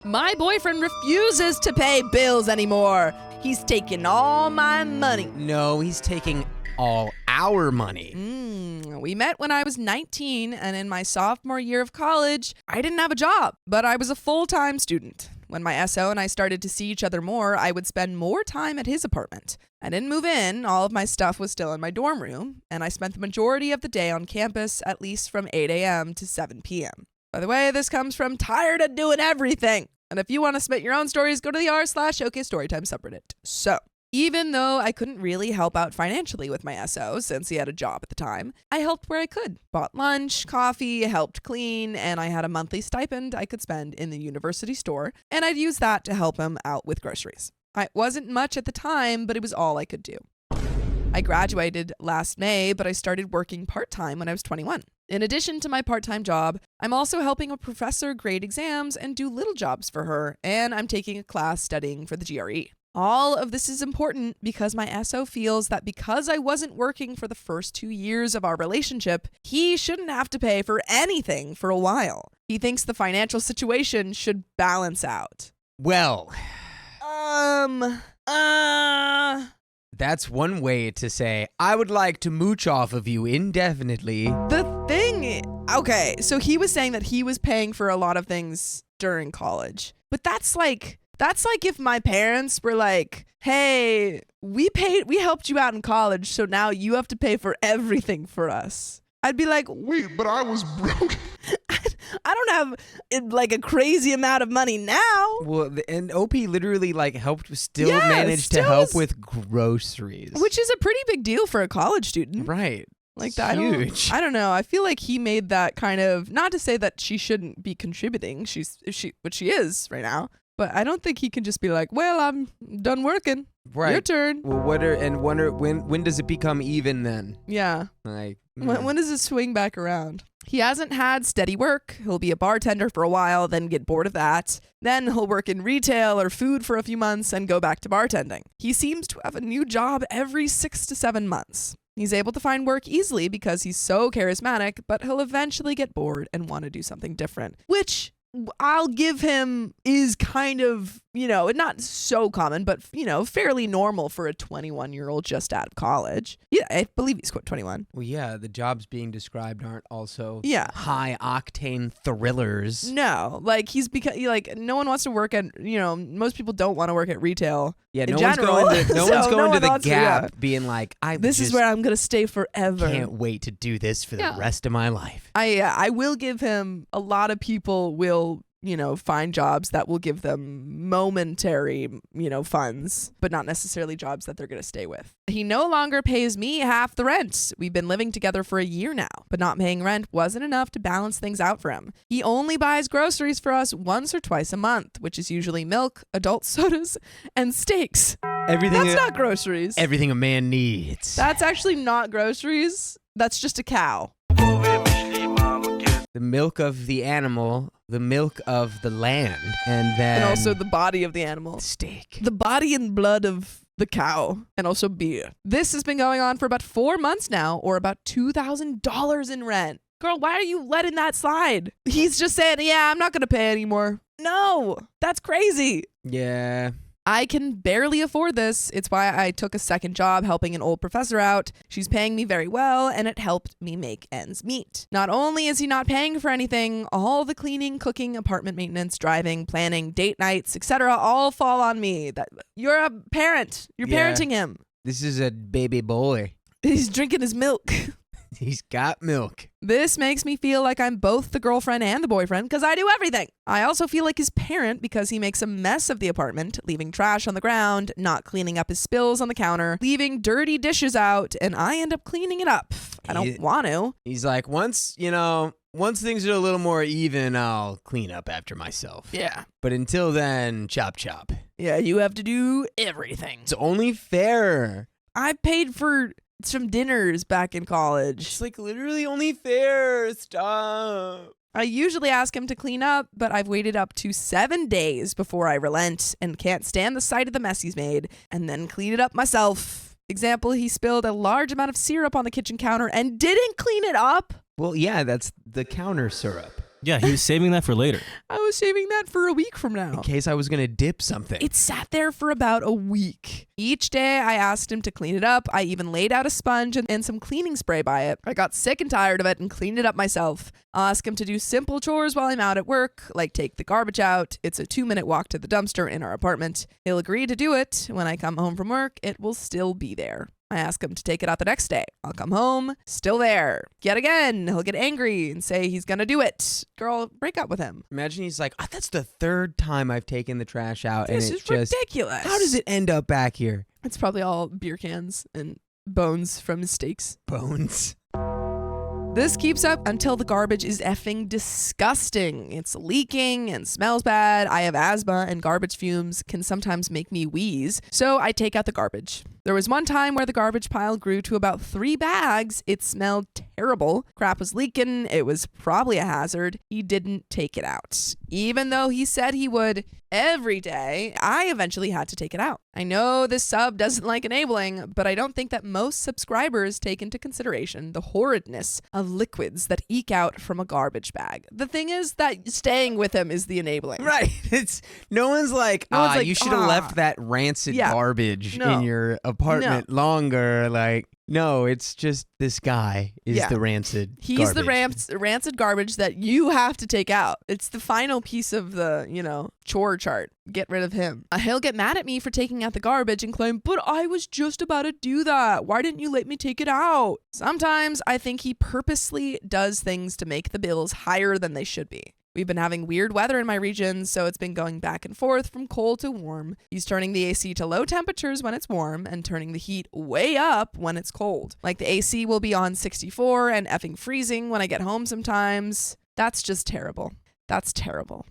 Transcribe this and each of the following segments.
My boyfriend refuses to pay bills anymore. He's taking all my money. No, he's taking all our money. We met when I was 19, and in my sophomore year of college, I didn't have a job, but I was a full-time student. When my SO and I started to see each other more, I would spend more time at his apartment. I didn't move in, all of my stuff was still in my dorm room, and I spent the majority of the day on campus, at least from 8 a.m. to 7 p.m. By the way, this comes from tired of doing everything. And if you want to submit your own stories, go to the r/OKStorytime subreddit. So, even though I couldn't really help out financially with my SO since he had a job at the time, I helped where I could. Bought lunch, coffee, helped clean, and I had a monthly stipend I could spend in the university store, and I'd use that to help him out with groceries. It wasn't much at the time, but it was all I could do. I graduated last May, but I started working part-time when I was 21. In addition to my part-time job, I'm also helping a professor grade exams and do little jobs for her, and I'm taking a class studying for the GRE. All of this is important because my SO feels that because I wasn't working for the first 2 years of our relationship, he shouldn't have to pay for anything for a while. He thinks the financial situation should balance out. Well, that's one way to say, I would like to mooch off of you indefinitely. Okay, so he was saying that he was paying for a lot of things during college. But that's like if my parents were like, hey, we helped you out in college, so now you have to pay for everything for us. I'd be like, wait, but I was broke. I don't have like a crazy amount of money now. Well, and OP literally managed to help with groceries. Which is a pretty big deal for a college student. Right. Like that. Huge. I don't know. I feel like he made that kind of, not to say that she shouldn't be contributing. But she is right now. But I don't think he can just be like, well, I'm done working. Right. Your turn. Well, when does it become even then? Yeah. Like when does it swing back around? He hasn't had steady work. He'll be a bartender for a while, then get bored of that. Then he'll work in retail or food for a few months and go back to bartending. He seems to have a new job every 6 to 7 months. He's able to find work easily because he's so charismatic, but he'll eventually get bored and want to do something different, which I'll give him is kind of, not so common, but, fairly normal for a 21-year-old just out of college. Yeah, I believe he's 21. Well, yeah, the jobs being described aren't also high-octane thrillers. No, like no one wants to work at, most people don't want to work at retail. Yeah, no one's going to the Gap being like, this is where I'm going to stay forever. Can't wait to do this for the rest of my life. I will give him, a lot of people will, find jobs that will give them momentary, funds, but not necessarily jobs that they're going to stay with. He no longer pays me half the rent. We've been living together for a year now, but not paying rent wasn't enough to balance things out for him. He only buys groceries for us once or twice a month, which is usually milk, adult sodas, and steaks. That's not groceries. Everything a man needs. That's actually not groceries. That's just a cow. The milk of the animal, the milk of the land, and also the body of the animal. Steak. The body and blood of the cow, and also beer. This has been going on for about 4 months now, or about $2,000 in rent. Girl, why are you letting that slide? He's just saying, yeah, I'm not going to pay anymore. No, that's crazy. Yeah. I can barely afford this. It's why I took a second job helping an old professor out. She's paying me very well, and it helped me make ends meet. Not only is he not paying for anything, all the cleaning, cooking, apartment maintenance, driving, planning, date nights, etc. all fall on me. You're a parent. You're parenting him. This is a baby boy. He's drinking his milk. He's got milk. This makes me feel like I'm both the girlfriend and the boyfriend because I do everything. I also feel like his parent because he makes a mess of the apartment, leaving trash on the ground, not cleaning up his spills on the counter, leaving dirty dishes out, and I end up cleaning it up. I don't want to. He's like, once things are a little more even, I'll clean up after myself. Yeah. But until then, chop chop. Yeah, you have to do everything. It's only fair. I paid for some dinners back in college. It's like literally only fair. Stop. I usually ask him to clean up, but I've waited up to 7 days before I relent and can't stand the sight of the mess he's made and then clean it up myself. Example, he spilled a large amount of syrup on the kitchen counter and didn't clean it up. Well, yeah, that's the counter syrup. Yeah, he was saving that for later. I was saving that for a week from now. In case I was going to dip something. It sat there for about a week. Each day I asked him to clean it up. I even laid out a sponge and some cleaning spray by it. I got sick and tired of it and cleaned it up myself. I'll ask him to do simple chores while I'm out at work, like take the garbage out. It's a 2-minute walk to the dumpster in our apartment. He'll agree to do it. When I come home from work, it will still be there. I ask him to take it out the next day. I'll come home, still there. Yet again, he'll get angry and say he's gonna do it. Girl, break up with him. Imagine he's like, that's the 3rd time I've taken the trash out. This and is it's just ridiculous. How does it end up back here? It's probably all beer cans and bones from his steaks. Bones. This keeps up until the garbage is effing disgusting. It's leaking and smells bad. I have asthma and garbage fumes can sometimes make me wheeze, so I take out the garbage. There was one time where the garbage pile grew to about 3 bags. It smelled terrible. Crap was leaking. It was probably a hazard. He didn't take it out. Even though he said he would every day, I eventually had to take it out. I know this sub doesn't like enabling, but I don't think that most subscribers take into consideration the horridness of liquids that eke out from a garbage bag. The thing is that staying with him is the enabling. Right. It's no one's like, you should have left that rancid garbage in your apartment longer. Like, no, it's just this guy is the rancid He's garbage. the rancid garbage that you have to take out. It's the final piece of the, chore chart. Get rid of him. He'll get mad at me for taking out the garbage and claim, but I was just about to do that. Why didn't you let me take it out? Sometimes I think he purposely does things to make the bills higher than they should be. We've been having weird weather in my region, so it's been going back and forth from cold to warm. He's turning the AC to low temperatures when it's warm and turning the heat way up when it's cold. Like the AC will be on 64 and effing freezing when I get home sometimes. That's just terrible. That's terrible.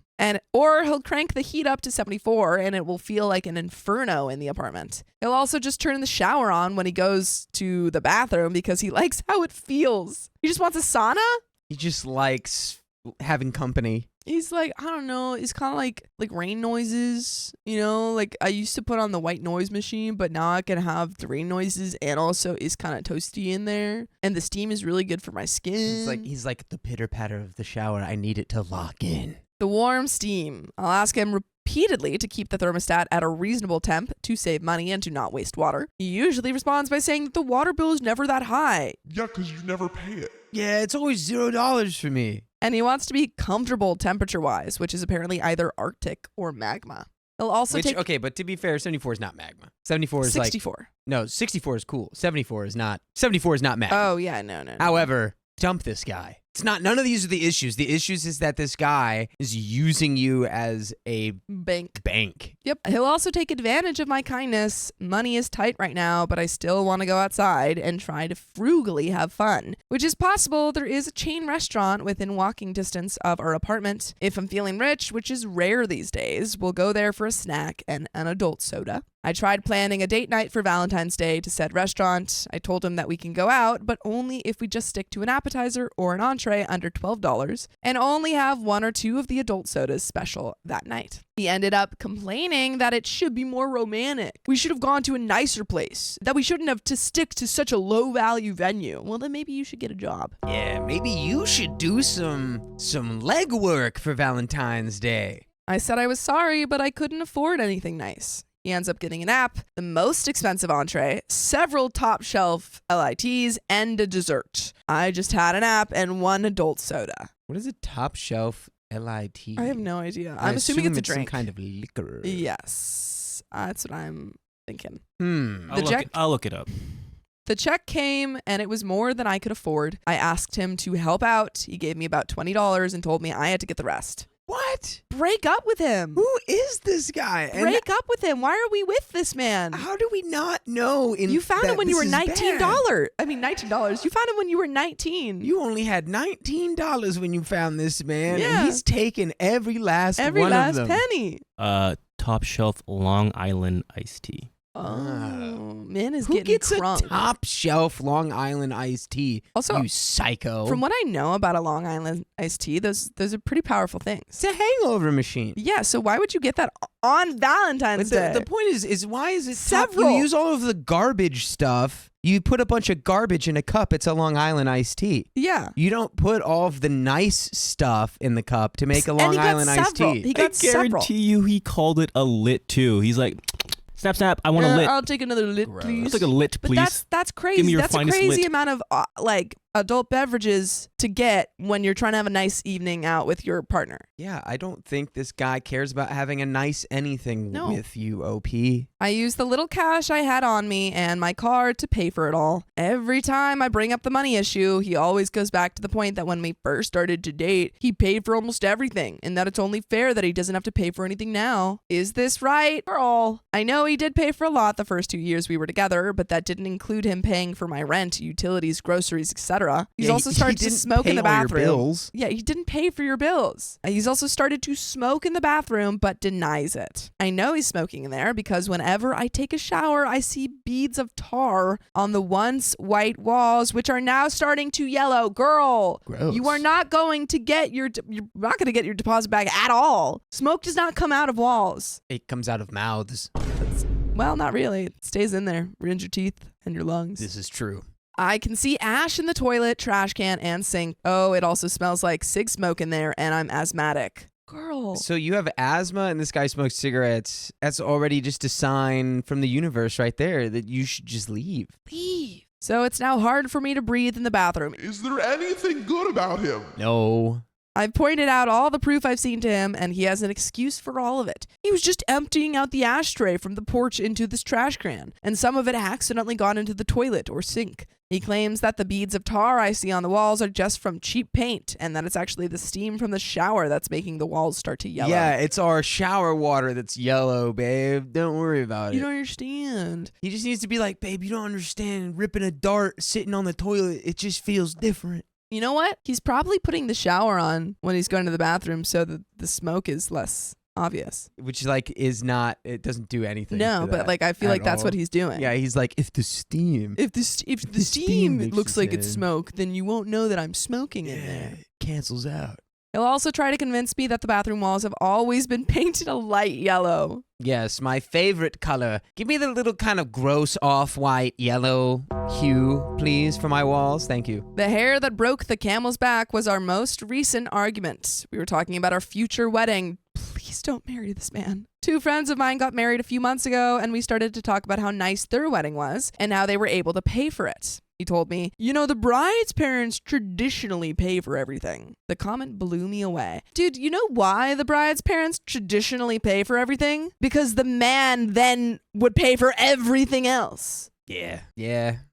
Or he'll crank the heat up to 74 and it will feel like an inferno in the apartment. He'll also just turn the shower on when he goes to the bathroom because he likes how it feels. He just wants a sauna? He just likes having company. He's like, I don't know, it's kind of like rain noises, like I used to put on the white noise machine, but now I can have the rain noises and also it's kind of toasty in there and the steam is really good for my skin. He's like the pitter patter of the shower. I need it to lock in. The warm steam. I'll ask him repeatedly to keep the thermostat at a reasonable temp to save money and to not waste water. He usually responds by saying that the water bill is never that high. Yeah, because you never pay it. Yeah, it's always $0 for me. And he wants to be comfortable temperature-wise, which is apparently either Arctic or magma. He'll also take... Okay, but to be fair, 74 is not magma. 74 is 64. No, 64 is cool. 74 is not magma. Oh, yeah, no. However, dump this guy. It's not, none of these are the issues. The issues is that this guy is using you as a bank. Yep. He'll also take advantage of my kindness. Money is tight right now, but I still want to go outside and try to frugally have fun, which is possible. There is a chain restaurant within walking distance of our apartment. If I'm feeling rich, which is rare these days, we'll go there for a snack and an adult soda. I tried planning a date night for Valentine's Day to said restaurant. I told him that we can go out, but only if we just stick to an appetizer or an entree under $12 and only have 1 or 2 of the adult sodas special that night. He ended up complaining that it should be more romantic. We should have gone to a nicer place, that we shouldn't have to stick to such a low value venue. Well, then maybe you should get a job. Yeah, maybe you should do some legwork for Valentine's Day. I said I was sorry, but I couldn't afford anything nice. He ends up getting an app, the most expensive entree, several top shelf LITs, and a dessert. I just had an app and 1 adult soda. What is a top shelf LIT? I have no idea. I'm assuming it's a drink. Some kind of liquor. Yes, that's what I'm thinking. I'll look it up. The check came and it was more than I could afford. I asked him to help out. He gave me about $20 and told me I had to get the rest. What? Break up with him. Who is this guy? Break up with him. Why are we with this man? How do we not know? You found him when you were $19. I mean, $19. You found him when you were 19. You only had $19 when you found this man, yeah. And he's taken every last every one last of them. penny. Top shelf Long Island iced tea. Oh, man is Who getting gets crunk. a top shelf Long Island iced tea? Also, you psycho. From what I know about a Long Island iced tea, those are pretty powerful things. It's a hangover machine. Yeah, so why would you get that on Valentine's Day? The point is why is it several? You use all of the garbage stuff. You put a bunch of garbage in a cup. It's a Long Island iced tea. Yeah. You don't put all of the nice stuff in the cup to make a Long Island iced tea. He got I guarantee you he called it a lit too. He's like, snap, snap, I want a lit. I'll take another lit, please. I'll take a lit, please. But that's crazy. Give me your that's a finest crazy lit. amount of adult beverages to get when you're trying to have a nice evening out with your partner. Yeah, I don't think this guy cares about having a nice anything No. with you, OP. I used the little cash I had on me and my card to pay for it all. Every time I bring up the money issue, he always goes back to the point that when we first started to date, he paid for almost everything and that it's only fair that he doesn't have to pay for anything now. Is this right, girl? I know he did pay for a lot the first 2 years we were together, but that didn't include him paying for my rent, utilities, groceries, etc. He's also started to smoke in the bathroom. Bills. Yeah, he didn't pay for your bills. He's also started to smoke in the bathroom, but denies it. I know he's smoking in there because whenever I take a shower, I see beads of tar on the once white walls, which are now starting to yellow. Girl, Gross. you are not going to get you're not going to get your deposit back at all. Smoke does not come out of walls. It comes out of mouths. Well, not really. It stays in there, ruins your teeth and your lungs. This is true. I can see ash in the toilet, trash can, and sink. Oh, it also smells like cig smoke in there, and I'm asthmatic. Girl. So you have asthma and this guy smokes cigarettes. That's already just a sign from the universe right there that you should just leave. Leave. So it's now hard for me to breathe in the bathroom. Is there anything good about him? No. I've pointed out all the proof I've seen to him, and he has an excuse for all of it. He was just emptying out the ashtray from the porch into this trash can, and some of it accidentally got into the toilet or sink. He claims that the beads of tar I see on the walls are just from cheap paint, and that it's actually the steam from the shower that's making the walls start to yellow. Yeah, it's our shower water that's yellow, babe. Don't worry about it. You don't understand. He just needs to be like, babe, you don't understand. Ripping a dart, sitting on the toilet, it just feels different. You know what? He's probably putting the shower on when he's going to the bathroom so that the smoke is less obvious. Which is not, it doesn't do anything. No, but I feel like that's what he's doing. Yeah, he's like, if the steam steam makes looks you like it's sad. smoke, then you won't know that I'm smoking in there. it cancels out. He'll also try to convince me that the bathroom walls have always been painted a light yellow. Yes, my favorite color. Give me the little kind of gross off-white yellow hue, please, for my walls. Thank you. The hair that broke the camel's back was our most recent argument. We were talking about our future wedding. Please don't marry this man. 2 friends of mine got married a few months ago, and we started to talk about how nice their wedding was and how they were able to pay for it. He told me, the bride's parents traditionally pay for everything. The comment blew me away. Dude, you know why the bride's parents traditionally pay for everything? Because the man then would pay for everything else. Yeah.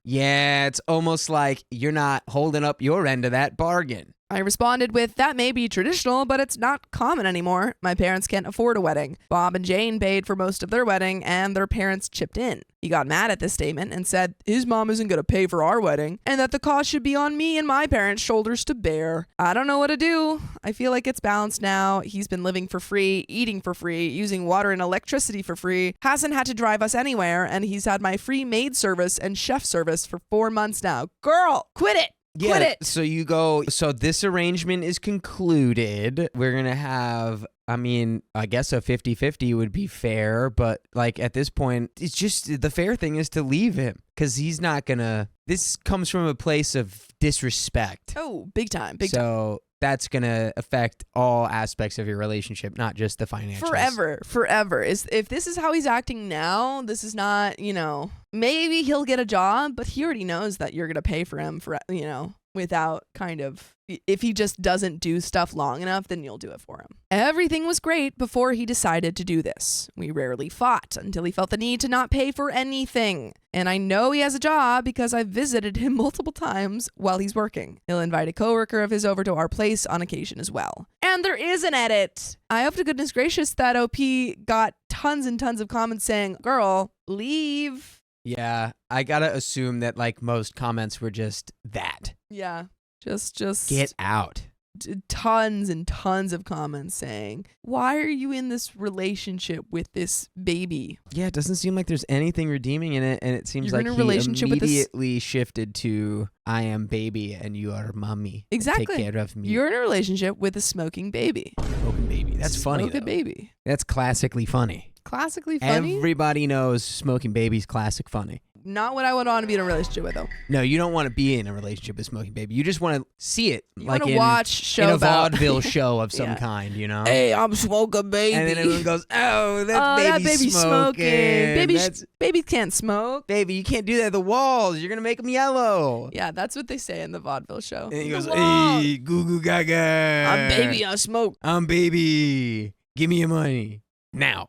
It's almost like you're not holding up your end of that bargain. I responded with, that may be traditional, but it's not common anymore. My parents can't afford a wedding. Bob and Jane paid for most of their wedding, and their parents chipped in. He got mad at this statement and said his mom isn't going to pay for our wedding, and that the cost should be on me and my parents' shoulders to bear. I don't know what to do. I feel like it's balanced now. He's been living for free, eating for free, using water and electricity for free, hasn't had to drive us anywhere, and he's had my free maid service and chef service for 4 months now. Girl, quit it! Yeah, Quit it. so you go, so this arrangement is concluded. We're going to have, I guess a 50-50 would be fair, but at this point, it's just, the fair thing is to leave him because he's not going to, this comes from a place of disrespect. Oh, big time, big time. So that's going to affect all aspects of your relationship, not just the financials. Forever. If this is how he's acting now, this is not, maybe he'll get a job, but he already knows that you're going to pay for him for, without kind of, if he just doesn't do stuff long enough, then you'll do it for him. Everything was great before he decided to do this. We rarely fought until he felt the need to not pay for anything. And I know he has a job because I've visited him multiple times while he's working. He'll invite a coworker of his over to our place on occasion as well. And there is an edit. I hope to goodness gracious that OP got tons and tons of comments saying, girl, leave. Yeah, I gotta assume that most comments were just that. Yeah, just get out. tons and tons of comments saying, why are you in this relationship with this baby? Yeah, it doesn't seem like there's anything redeeming in it, and it seems You're like in a he relationship with this- immediately shifted to I am baby and you are mommy. Exactly. Take care of me. You're in a relationship with a smoking baby. Smoking baby. That's funny, Smoking though. baby. That's classically funny. Classically funny. Everybody knows smoking baby's classic funny. Not what I would want to be in a relationship with, though. No, you don't want to be in a relationship with smoking baby. You just want to see it, You like want to in, watch show in a about vaudeville show of some Yeah. kind, you know? Hey, I'm smoking baby. And then everyone goes, "Oh, that baby's smoking. That's- Baby can't smoke. baby, you can't do that at the walls. You're gonna make them yellow." Yeah, that's what they say in the vaudeville show. And he The goes, wall. "Hey, goo goo gaga. I'm baby, I smoke. I'm baby. Give me your money now."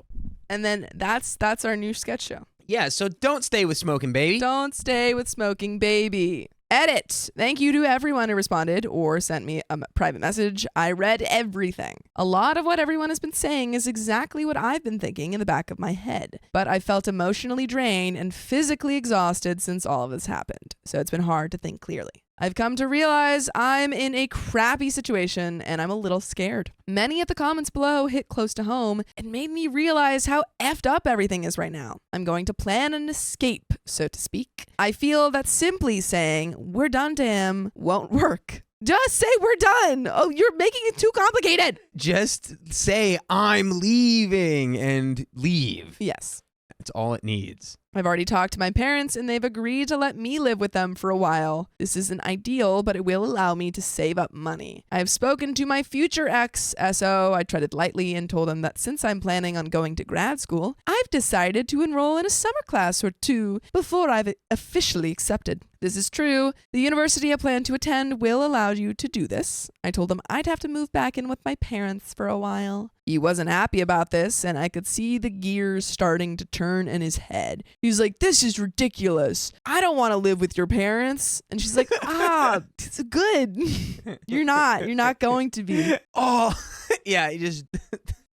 And then that's our new sketch show. Yeah, so don't stay with smoking baby. Don't stay with smoking baby. Edit. Thank you to everyone who responded or sent me a private message. I read everything. A lot of what everyone has been saying is exactly what I've been thinking in the back of my head. But I felt emotionally drained and physically exhausted since all of this happened. So it's been hard to think clearly. I've come to realize I'm in a crappy situation and I'm a little scared. Many of the comments below hit close to home and made me realize how effed up everything is right now. I'm going to plan an escape, so to speak. I feel that simply saying, we're done to him, won't work. Just say we're done. Oh, you're making it too complicated. Just say I'm leaving and leave. Yes. That's all it needs. I've already talked to my parents and they've agreed to let me live with them for a while. This isn't ideal, but it will allow me to save up money. I have spoken to my future ex, SO. I treaded lightly and told him that since I'm planning on going to grad school, I've decided to enroll in a summer class or two before I've officially accepted. This is true. The university I plan to attend will allow you to do this. I told him I'd have to move back in with my parents for a while. He wasn't happy about this, and I could see the gears starting to turn in his head. He's like, this is ridiculous. I don't want to live with your parents. And she's like, it's good. You're not going to be. Oh, yeah, you just...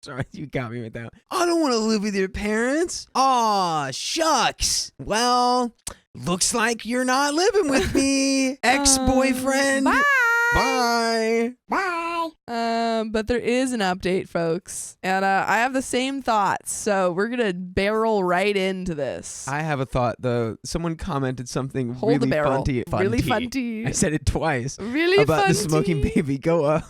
Sorry, you got me with that. I don't want to live with your parents. Aw, shucks. Well, looks like you're not living with me, ex-boyfriend. Bye. Bye. But there is an update, folks. And I have the same thoughts. So we're going to barrel right into this. I have a thought, though. Someone commented something Hold the really barrel. funty. Really funty. I said it twice. Really about the funty. smoking baby. Go up.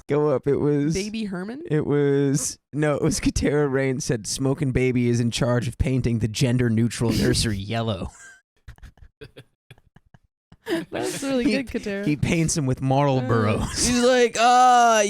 It was... Baby Herman? It was Katera Rain said smoking baby is in charge of painting the gender-neutral nursery yellow. That's really good, Katera. He paints them with Marlboros. He's like, I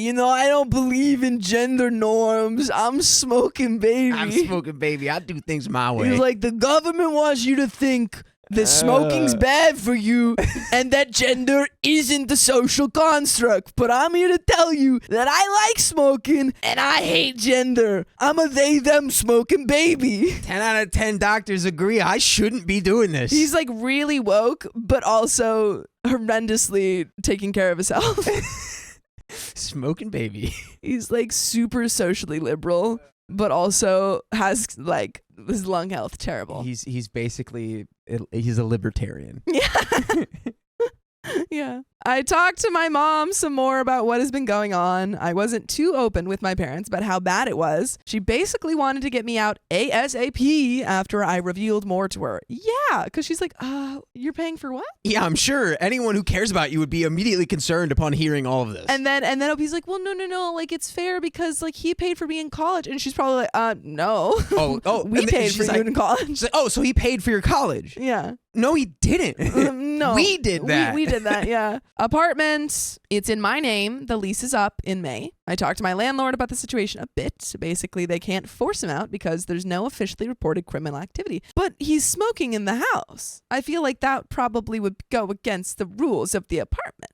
don't believe in gender norms. I'm smoking baby. I'm smoking baby. I do things my way. He's like, the government wants you to think that smoking's bad for you and that gender isn't the social construct. But I'm here to tell you that I like smoking and I hate gender. I'm a they-them smoking baby. 10 out of 10 doctors agree I shouldn't be doing this. He's like really woke, but also horrendously taking care of himself. Smoking baby. He's like super socially liberal, but also has like his lung health terrible. He's basically he's a libertarian. Yeah. Yeah. I talked to my mom some more about what has been going on. I wasn't too open with my parents about how bad it was. She basically wanted to get me out ASAP after I revealed more to her. Yeah, because she's like, you're paying for what? Yeah, I'm sure anyone who cares about you would be immediately concerned upon hearing all of this. And then Opie's like, well, no, like it's fair because like he paid for me in college. And she's probably like, no. We and paid she's for you like- in college. She's like, oh, so he paid for your college? Yeah. No, he didn't. No. We did that. We did that, yeah. Apartment. It's in my name. The lease is up in May. I talked to my landlord about the situation a bit. Basically, they can't force him out because there's no officially reported criminal activity. But he's smoking in the house. I feel like that probably would go against the rules of the apartment.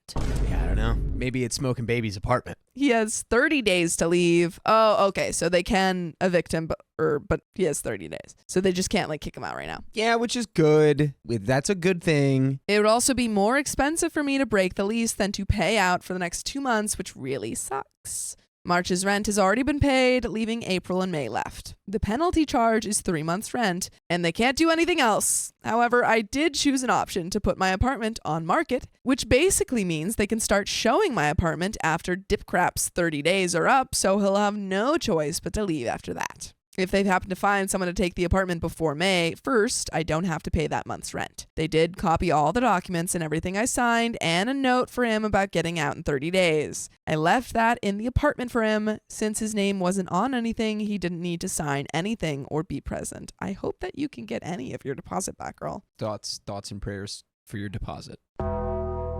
Yeah, I don't know. Maybe it's smoking baby's apartment. He has 30 days to leave. Oh, okay. So they can evict him, but he has 30 days. So they just can't like kick him out right now. Yeah, which is good. That's a good thing. It would also be more expensive for me to break the lease than to pay out for the next 2 months, which really sucks. March's rent has already been paid, leaving April and May left. The penalty charge is 3 months' rent, and they can't do anything else. However, I did choose an option to put my apartment on market, which basically means they can start showing my apartment after Dipcrap's 30 days are up, so he'll have no choice but to leave after that. If they happen to find someone to take the apartment before May 1st, I don't have to pay that month's rent. They did copy all the documents and everything I signed and a note for him about getting out in 30 days. I left that in the apartment for him. Since his name wasn't on anything, he didn't need to sign anything or be present. I hope that you can get any of your deposit back, girl. Thoughts and prayers for your deposit.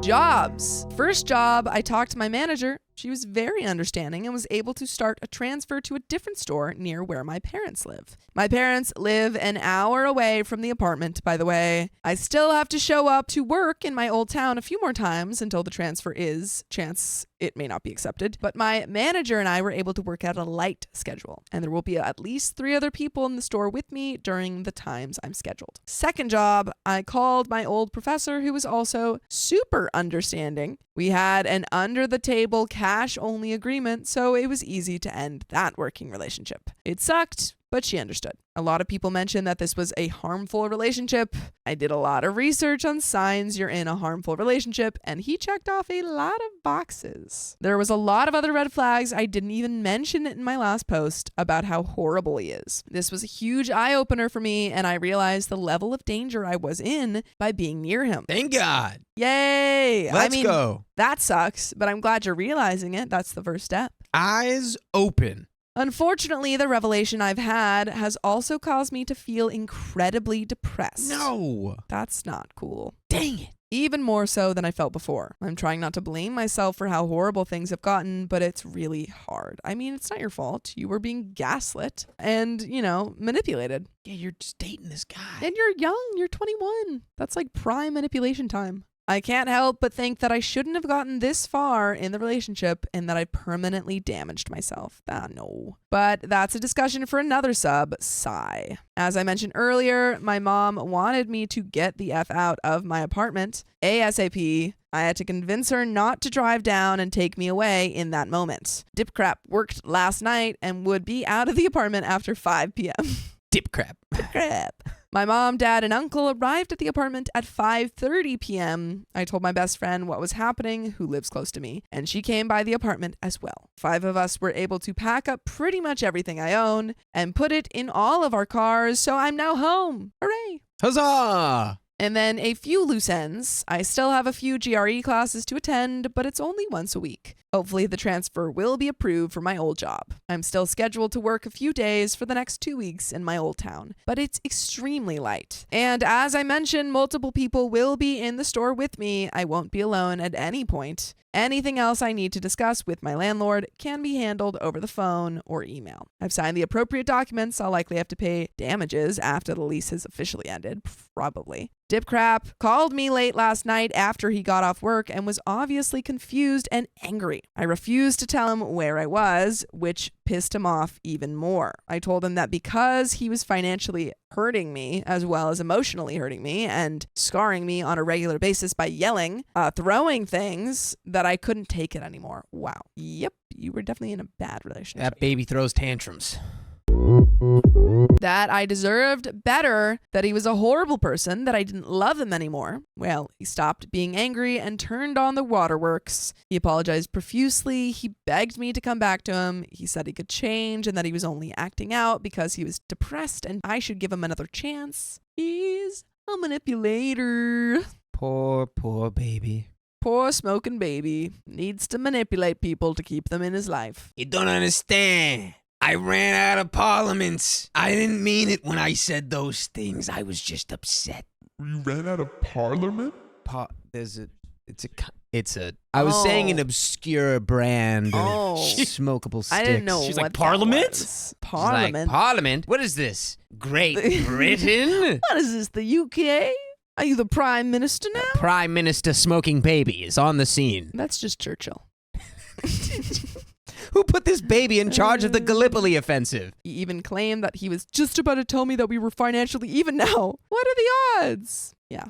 Jobs. First job, I talked to my manager. She was very understanding and was able to start a transfer to a different store near where my parents live. My parents live an hour away from the apartment, by the way. I still have to show up to work in my old town a few more times until the transfer is, chance it may not be accepted. But my manager and I were able to work out a light schedule, and there will be at least 3 other people in the store with me during the times I'm scheduled. Second job, I called my old professor who was also super understanding. We had an under-the-table cash-only agreement, so it was easy to end that working relationship. It sucked, but she understood. A lot of people mentioned that this was a harmful relationship. I did a lot of research on signs you're in a harmful relationship, and he checked off a lot of boxes. There was a lot of other red flags. I didn't even mention it in my last post about how horrible he is. This was a huge eye-opener for me, and I realized the level of danger I was in by being near him. Thank God. Yay! Let's go. That sucks, but I'm glad you're realizing it. That's the first step. Eyes open. Unfortunately, the revelation I've had has also caused me to feel incredibly depressed. No. That's not cool. Dang it. Even more so than I felt before. I'm trying not to blame myself for how horrible things have gotten, but it's really hard. I mean, it's not your fault. You were being gaslit and, manipulated. Yeah, you're just dating this guy. And you're young. You're 21. That's like prime manipulation time. I can't help but think that I shouldn't have gotten this far in the relationship and that I permanently damaged myself. No. But that's a discussion for another sub, sigh. As I mentioned earlier, my mom wanted me to get the F out of my apartment ASAP. I had to convince her not to drive down and take me away in that moment. Dipcrap worked last night and would be out of the apartment after 5 p.m. Dipcrap. Dipcrap. My mom, dad, and uncle arrived at the apartment at 5:30 p.m. I told my best friend what was happening, who lives close to me, and she came by the apartment as well. 5 of us were able to pack up pretty much everything I own and put it in all of our cars, so I'm now home. Hooray! Huzzah! And then a few loose ends. I still have a few GRE classes to attend, but it's only once a week. Hopefully the transfer will be approved for my old job. I'm still scheduled to work a few days for the next 2 weeks in my old town, but it's extremely light. And as I mentioned, multiple people will be in the store with me. I won't be alone at any point. Anything else I need to discuss with my landlord can be handled over the phone or email. I've signed the appropriate documents. I'll likely have to pay damages after the lease has officially ended, probably. Dipcrap called me late last night after he got off work and was obviously confused and angry. I refused to tell him where I was, which pissed him off even more. I told him that because he was financially hurting me as well as emotionally hurting me and scarring me on a regular basis by yelling, throwing things, that I couldn't take it anymore. Wow. Yep, you were definitely in a bad relationship. That baby throws tantrums. That I deserved better, that he was a horrible person, that I didn't love him anymore. Well, he stopped being angry and turned on the waterworks. He apologized profusely. He begged me to come back to him. He said he could change and that he was only acting out because he was depressed and I should give him another chance. He's a manipulator. Poor baby. Poor smoking baby. Needs to manipulate people to keep them in his life. You don't understand. I ran out of parliaments. I didn't mean it when I said those things. I was just upset. You ran out of parliament? I was saying an obscure brand of smokable sticks. I didn't know. She's what like, Parliament? That was. Parliament. Like, Parliament? What is this? Great Britain? What is this, the UK? Are you the Prime Minister now? Prime Minister smoking baby is on the scene. That's just Churchill. Who put this baby in charge of the Gallipoli offensive? He even claimed that he was just about to tell me that we were financially even now. What are the odds? Yeah.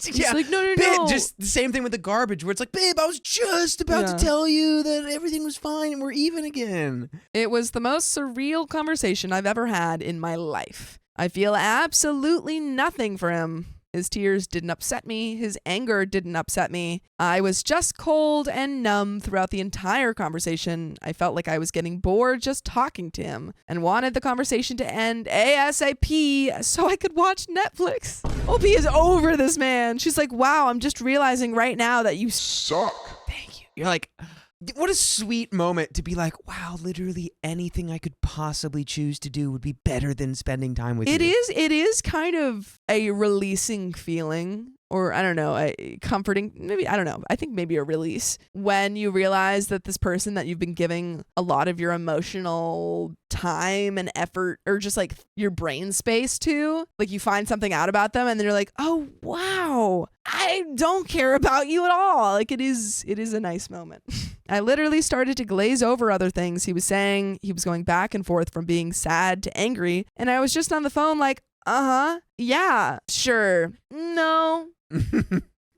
He's like, no. Babe, just the same thing with the garbage where it's like, babe, I was just about to tell you that everything was fine and we're even again. It was the most surreal conversation I've ever had in my life. I feel absolutely nothing for him. His tears didn't upset me. His anger didn't upset me. I was just cold and numb throughout the entire conversation. I felt like I was getting bored just talking to him and wanted the conversation to end ASAP so I could watch Netflix. OP is over this man. She's like, wow, I'm just realizing right now that you Suck. Thank you. You're like, what a sweet moment to be like, wow, literally anything I could possibly choose to do would be better than spending time with you. It is kind of a releasing feeling, or I don't know, a comforting, maybe, I don't know. I think maybe a release when you realize that this person that you've been giving a lot of your emotional time and effort, or just like your brain space to, like you find something out about them and then you're like, oh, wow, I don't care about you at all. Like it is a nice moment. I literally started to glaze over other things he was saying. He was going back and forth from being sad to angry. And I was just on the phone like, yeah, sure, no.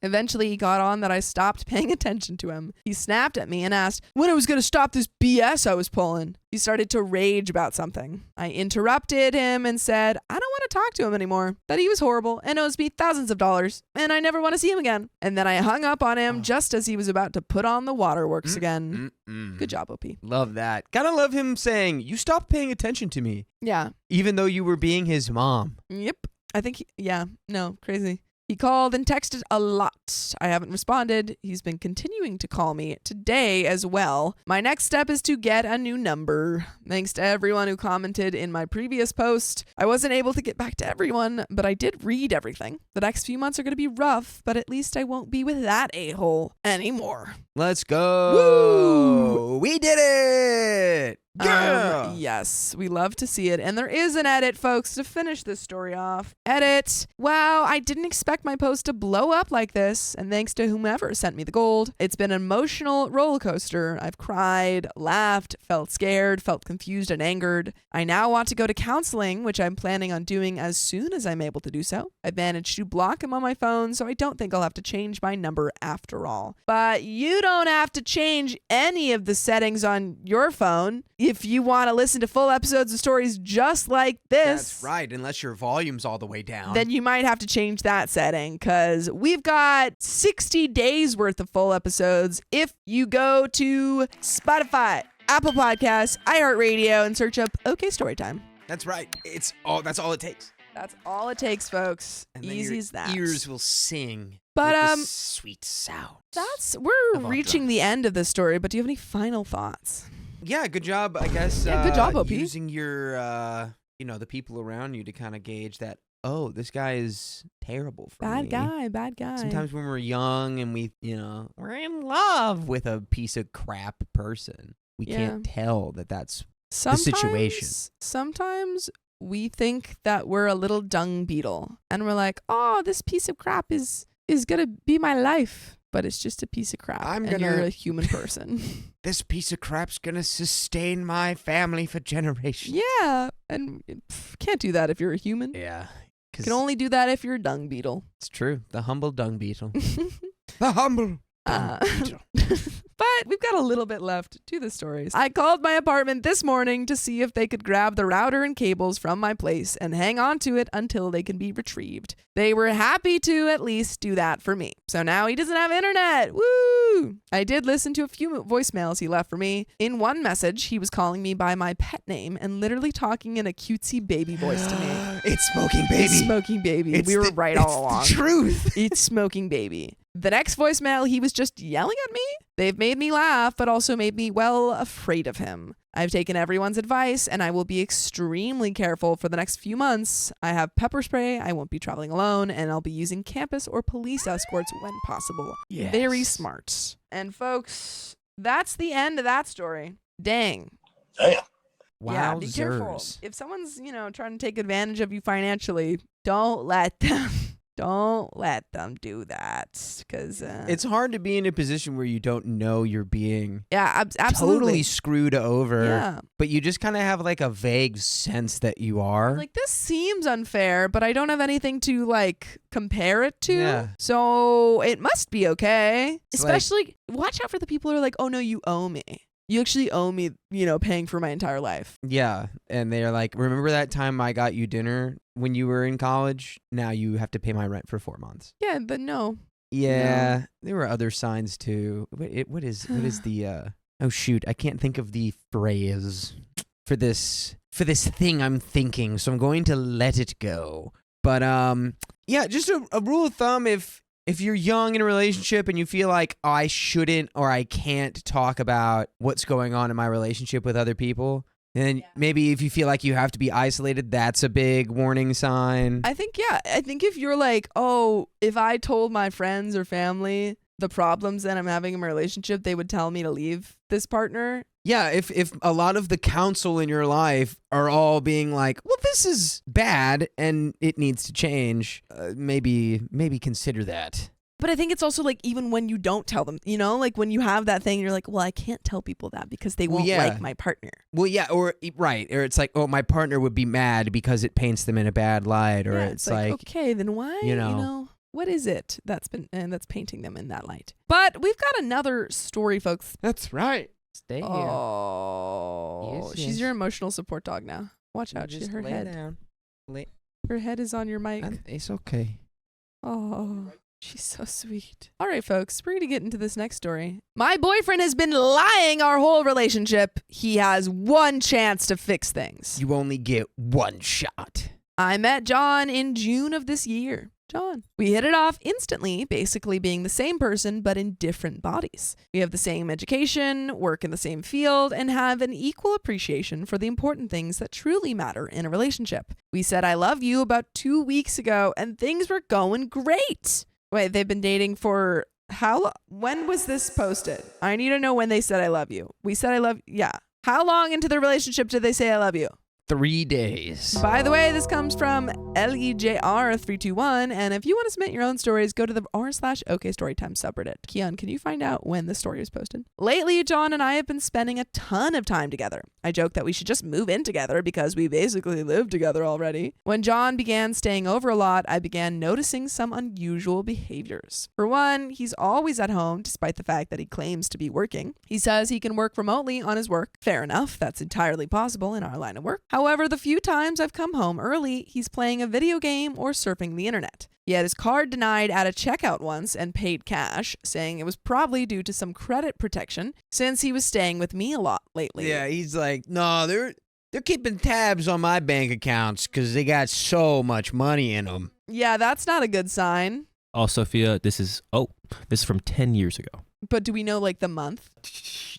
Eventually, he got on that I stopped paying attention to him. He snapped at me and asked when I was going to stop this BS I was pulling. He started to rage about something. I interrupted him and said, I don't want to talk to him anymore, that he was horrible and owes me thousands of dollars, and I never want to see him again. And then I hung up on him just as he was about to put on the waterworks again. Good job, OP. Love that. Gotta love him saying, you stopped paying attention to me. Yeah. Even though you were being his mom. Yep. I think, crazy. He called and texted a lot. I haven't responded. He's been continuing to call me today as well. My next step is to get a new number. Thanks to everyone who commented in my previous post. I wasn't able to get back to everyone, but I did read everything. The next few months are going to be rough, but at least I won't be with that a-hole anymore. Let's go. Woo! We did it. Yeah. Yes, we love to see it. And there is an edit, folks, to finish this story off. Edit. Wow, I didn't expect my post to blow up like this. And thanks to whomever sent me the gold. It's been an emotional roller coaster. I've cried, laughed, felt scared, felt confused and angered. I now want to go to counseling, which I'm planning on doing as soon as I'm able to do so. I've managed to block him on my phone, so I don't think I'll have to change my number after all. But you don't have to change any of the settings on your phone. If you want to listen to full episodes of stories just like this, That's right, unless your volume's all the way down. then you might have to change that setting, because we've got 60 days worth of full episodes if you go to Spotify, Apple Podcasts, iHeartRadio, and search up OK Storytime. That's right. That's all it takes. That's all it takes, folks. And then Easy your as that. ears will sing But, with the sweet sound. We're of reaching the end of this story, but do you have any final thoughts? Yeah, good job, I guess. Yeah, good job, OP. Using your, the people around you to kind of gauge that, oh, this guy is terrible for me. Bad guy. Sometimes when we're young and we're in love with a piece of crap person, we can't tell that that's the situation. Sometimes we think that we're a little dung beetle, and we're like, oh, this piece of crap is going to be my life. But it's just a piece of crap, you're a human person. This piece of crap's gonna sustain my family for generations. Yeah, and can't do that if you're a human. Yeah. You can only do that if you're a dung beetle. It's true. The humble dung beetle. The humble dung beetle. But we've got a little bit left to the stories. I called my apartment this morning to see if they could grab the router and cables from my place and hang on to it until they can be retrieved. They were happy to at least do that for me. So now he doesn't have internet. Woo! I did listen to a few voicemails he left for me. In one message, he was calling me by my pet name and literally talking in a cutesy baby voice to me. It's Smoking Baby. It's Smoking Baby. We were right all along. It's the truth. It's Smoking Baby. The next voicemail, he was just yelling at me. They've made me laugh, but also made me, afraid of him. I've taken everyone's advice, and I will be extremely careful for the next few months. I have pepper spray, I won't be traveling alone, and I'll be using campus or police escorts when possible. Yes. Very smart. And folks, that's the end of that story. Dang. Wow. Yeah, be careful. If someone's, trying to take advantage of you financially, don't let them. Don't let them do that, because It's hard to be in a position where you don't know you're being absolutely totally screwed over, Yeah. but you just kind of have like a vague sense that you are. Like, this seems unfair, but I don't have anything to like compare it to. Yeah. So it must be okay. It's like- Especially watch out for the people who are like, oh no, you owe me. You actually owe me, paying for my entire life. Yeah, and they're like, remember that time I got you dinner when you were in college? Now you have to pay my rent for 4 months. Yeah, but no. Yeah, there were other signs too. What is the oh shoot, I can't think of the phrase for this thing I'm thinking, so I'm going to let it go. But yeah, just a rule of thumb, if you're young in a relationship and you feel like, oh, I shouldn't or I can't talk about what's going on in my relationship with other people, then maybe if you feel like you have to be isolated, that's a big warning sign. I think if you're like, oh, if I told my friends or family the problems that I'm having in my relationship, they would tell me to leave this partner. Yeah, if a lot of the counsel in your life are all being like, well, this is bad and it needs to change, maybe consider that. But I think it's also like, even when you don't tell them, like when you have that thing, you're like, well, I can't tell people that because they won't like my partner. Well, yeah, or it's like, oh, my partner would be mad because it paints them in a bad light, or it's like, okay, then why, what is it that's painting them in that light? But we've got another story, folks. That's right. Stay here. Oh, Yes, she's yes. your emotional support dog now. Watch out, Just her lay head. down. Her head is on your mic. It's okay. Oh, she's so sweet. All right, folks, we're going to get into this next story. My boyfriend has been lying our whole relationship. He has one chance to fix things. You only get one shot. I met John in June of this year. John. We hit it off instantly, basically being the same person, but in different bodies. We have the same education, work in the same field, and have an equal appreciation for the important things that truly matter in a relationship. We said I love you about 2 weeks ago, and things were going great. Wait, they've been dating for how long? When was this posted? I need to know when they said I love you. We said I love, yeah. How long into the relationship did they say I love you? 3 days. By the way, this comes from LEJR321, and if you want to submit your own stories, go to the r/OK Storytime subreddit. Keon, can you find out when the story was posted? Lately, John and I have been spending a ton of time together. I joke that we should just move in together because we basically live together already. When John began staying over a lot, I began noticing some unusual behaviors. For one, he's always at home despite the fact that he claims to be working. He says he can work remotely on his work. Fair enough, that's entirely possible in our line of work. However, the few times I've come home early, he's playing a video game or surfing the internet. He had his card denied at a checkout once and paid cash, saying it was probably due to some credit protection since he was staying with me a lot lately. Yeah, he's like, no, they're keeping tabs on my bank accounts because they got so much money in them. Yeah, that's not a good sign. Oh, Sophia, this is from 10 years ago. But do we know like the month?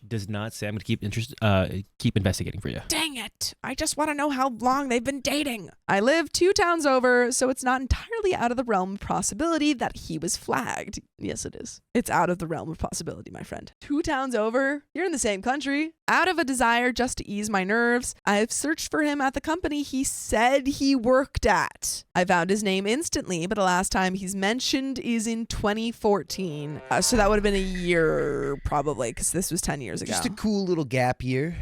Does not say. I'm going to keep investigating for you. Dang it. I just want to know how long they've been dating. I live 2 towns over, so it's not entirely out of the realm of possibility that he was flagged. Yes, it is. It's out of the realm of possibility, my friend. 2 towns over? You're in the same country. Out of a desire just to ease my nerves, I've searched for him at the company he said he worked at. I found his name instantly, but the last time he's mentioned is in 2014. So that would have been a year probably, because this was 10 years ago. Just a cool little gap year.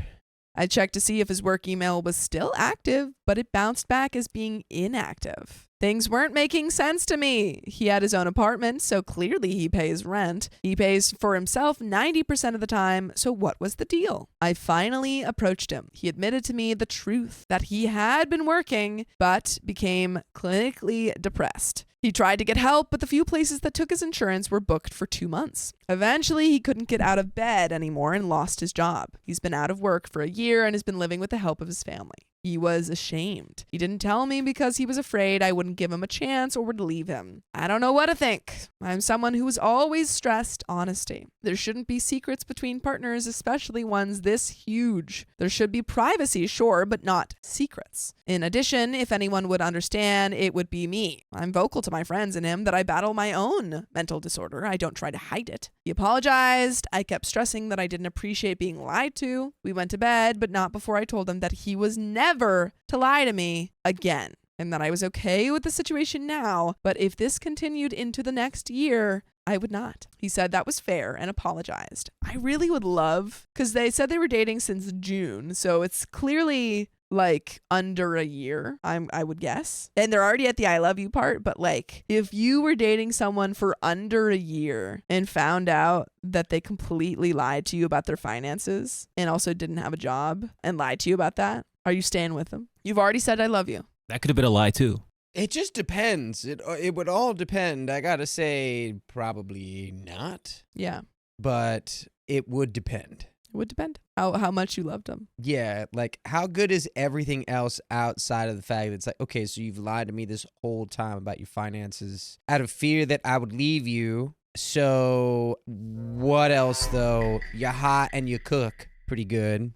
I checked to see if his work email was still active, but it bounced back as being inactive. Things weren't making sense to me. He had his own apartment, so clearly he pays rent. He pays for himself 90% of the time, so what was the deal? I finally approached him. He admitted to me the truth, that he had been working, but became clinically depressed. He tried to get help, but the few places that took his insurance were booked for 2 months. Eventually, he couldn't get out of bed anymore and lost his job. He's been out of work for a year and has been living with the help of his family. He was ashamed. He didn't tell me because he was afraid I wouldn't give him a chance or would leave him. I don't know what to think. I'm someone who has always stressed honesty. There shouldn't be secrets between partners, especially ones this huge. There should be privacy, sure, but not secrets. In addition, if anyone would understand, it would be me. I'm vocal to my friends and him that I battle my own mental disorder. I don't try to hide it. He apologized. I kept stressing that I didn't appreciate being lied to. We went to bed, but not before I told him that he was never to lie to me again. and that I was okay with the situation now, but if this continued into the next year, I would not. He said that was fair and apologized. I really would love, because they said they were dating since June, so it's clearly like under a year, I would guess. And they're already at the I love you part, but like if you were dating someone for under a year and found out that they completely lied to you about their finances and also didn't have a job and lied to you about that, are you staying with them? You've already said I love you. That could have been a lie too. It just depends. It would all depend. I gotta say, probably not. Yeah, But it would depend. it would depend how much you loved them. Yeah, like how good is everything else outside of the fact that it's like, okay, so you've lied to me this whole time about your finances out of fear that I would leave you. So what else though? You're hot and you cook pretty good.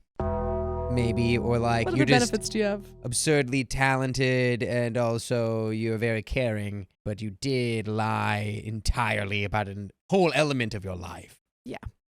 Maybe, or like What you're other just benefits do you have? absurdly talented and also you're very caring, but you did lie entirely about a whole element of your life.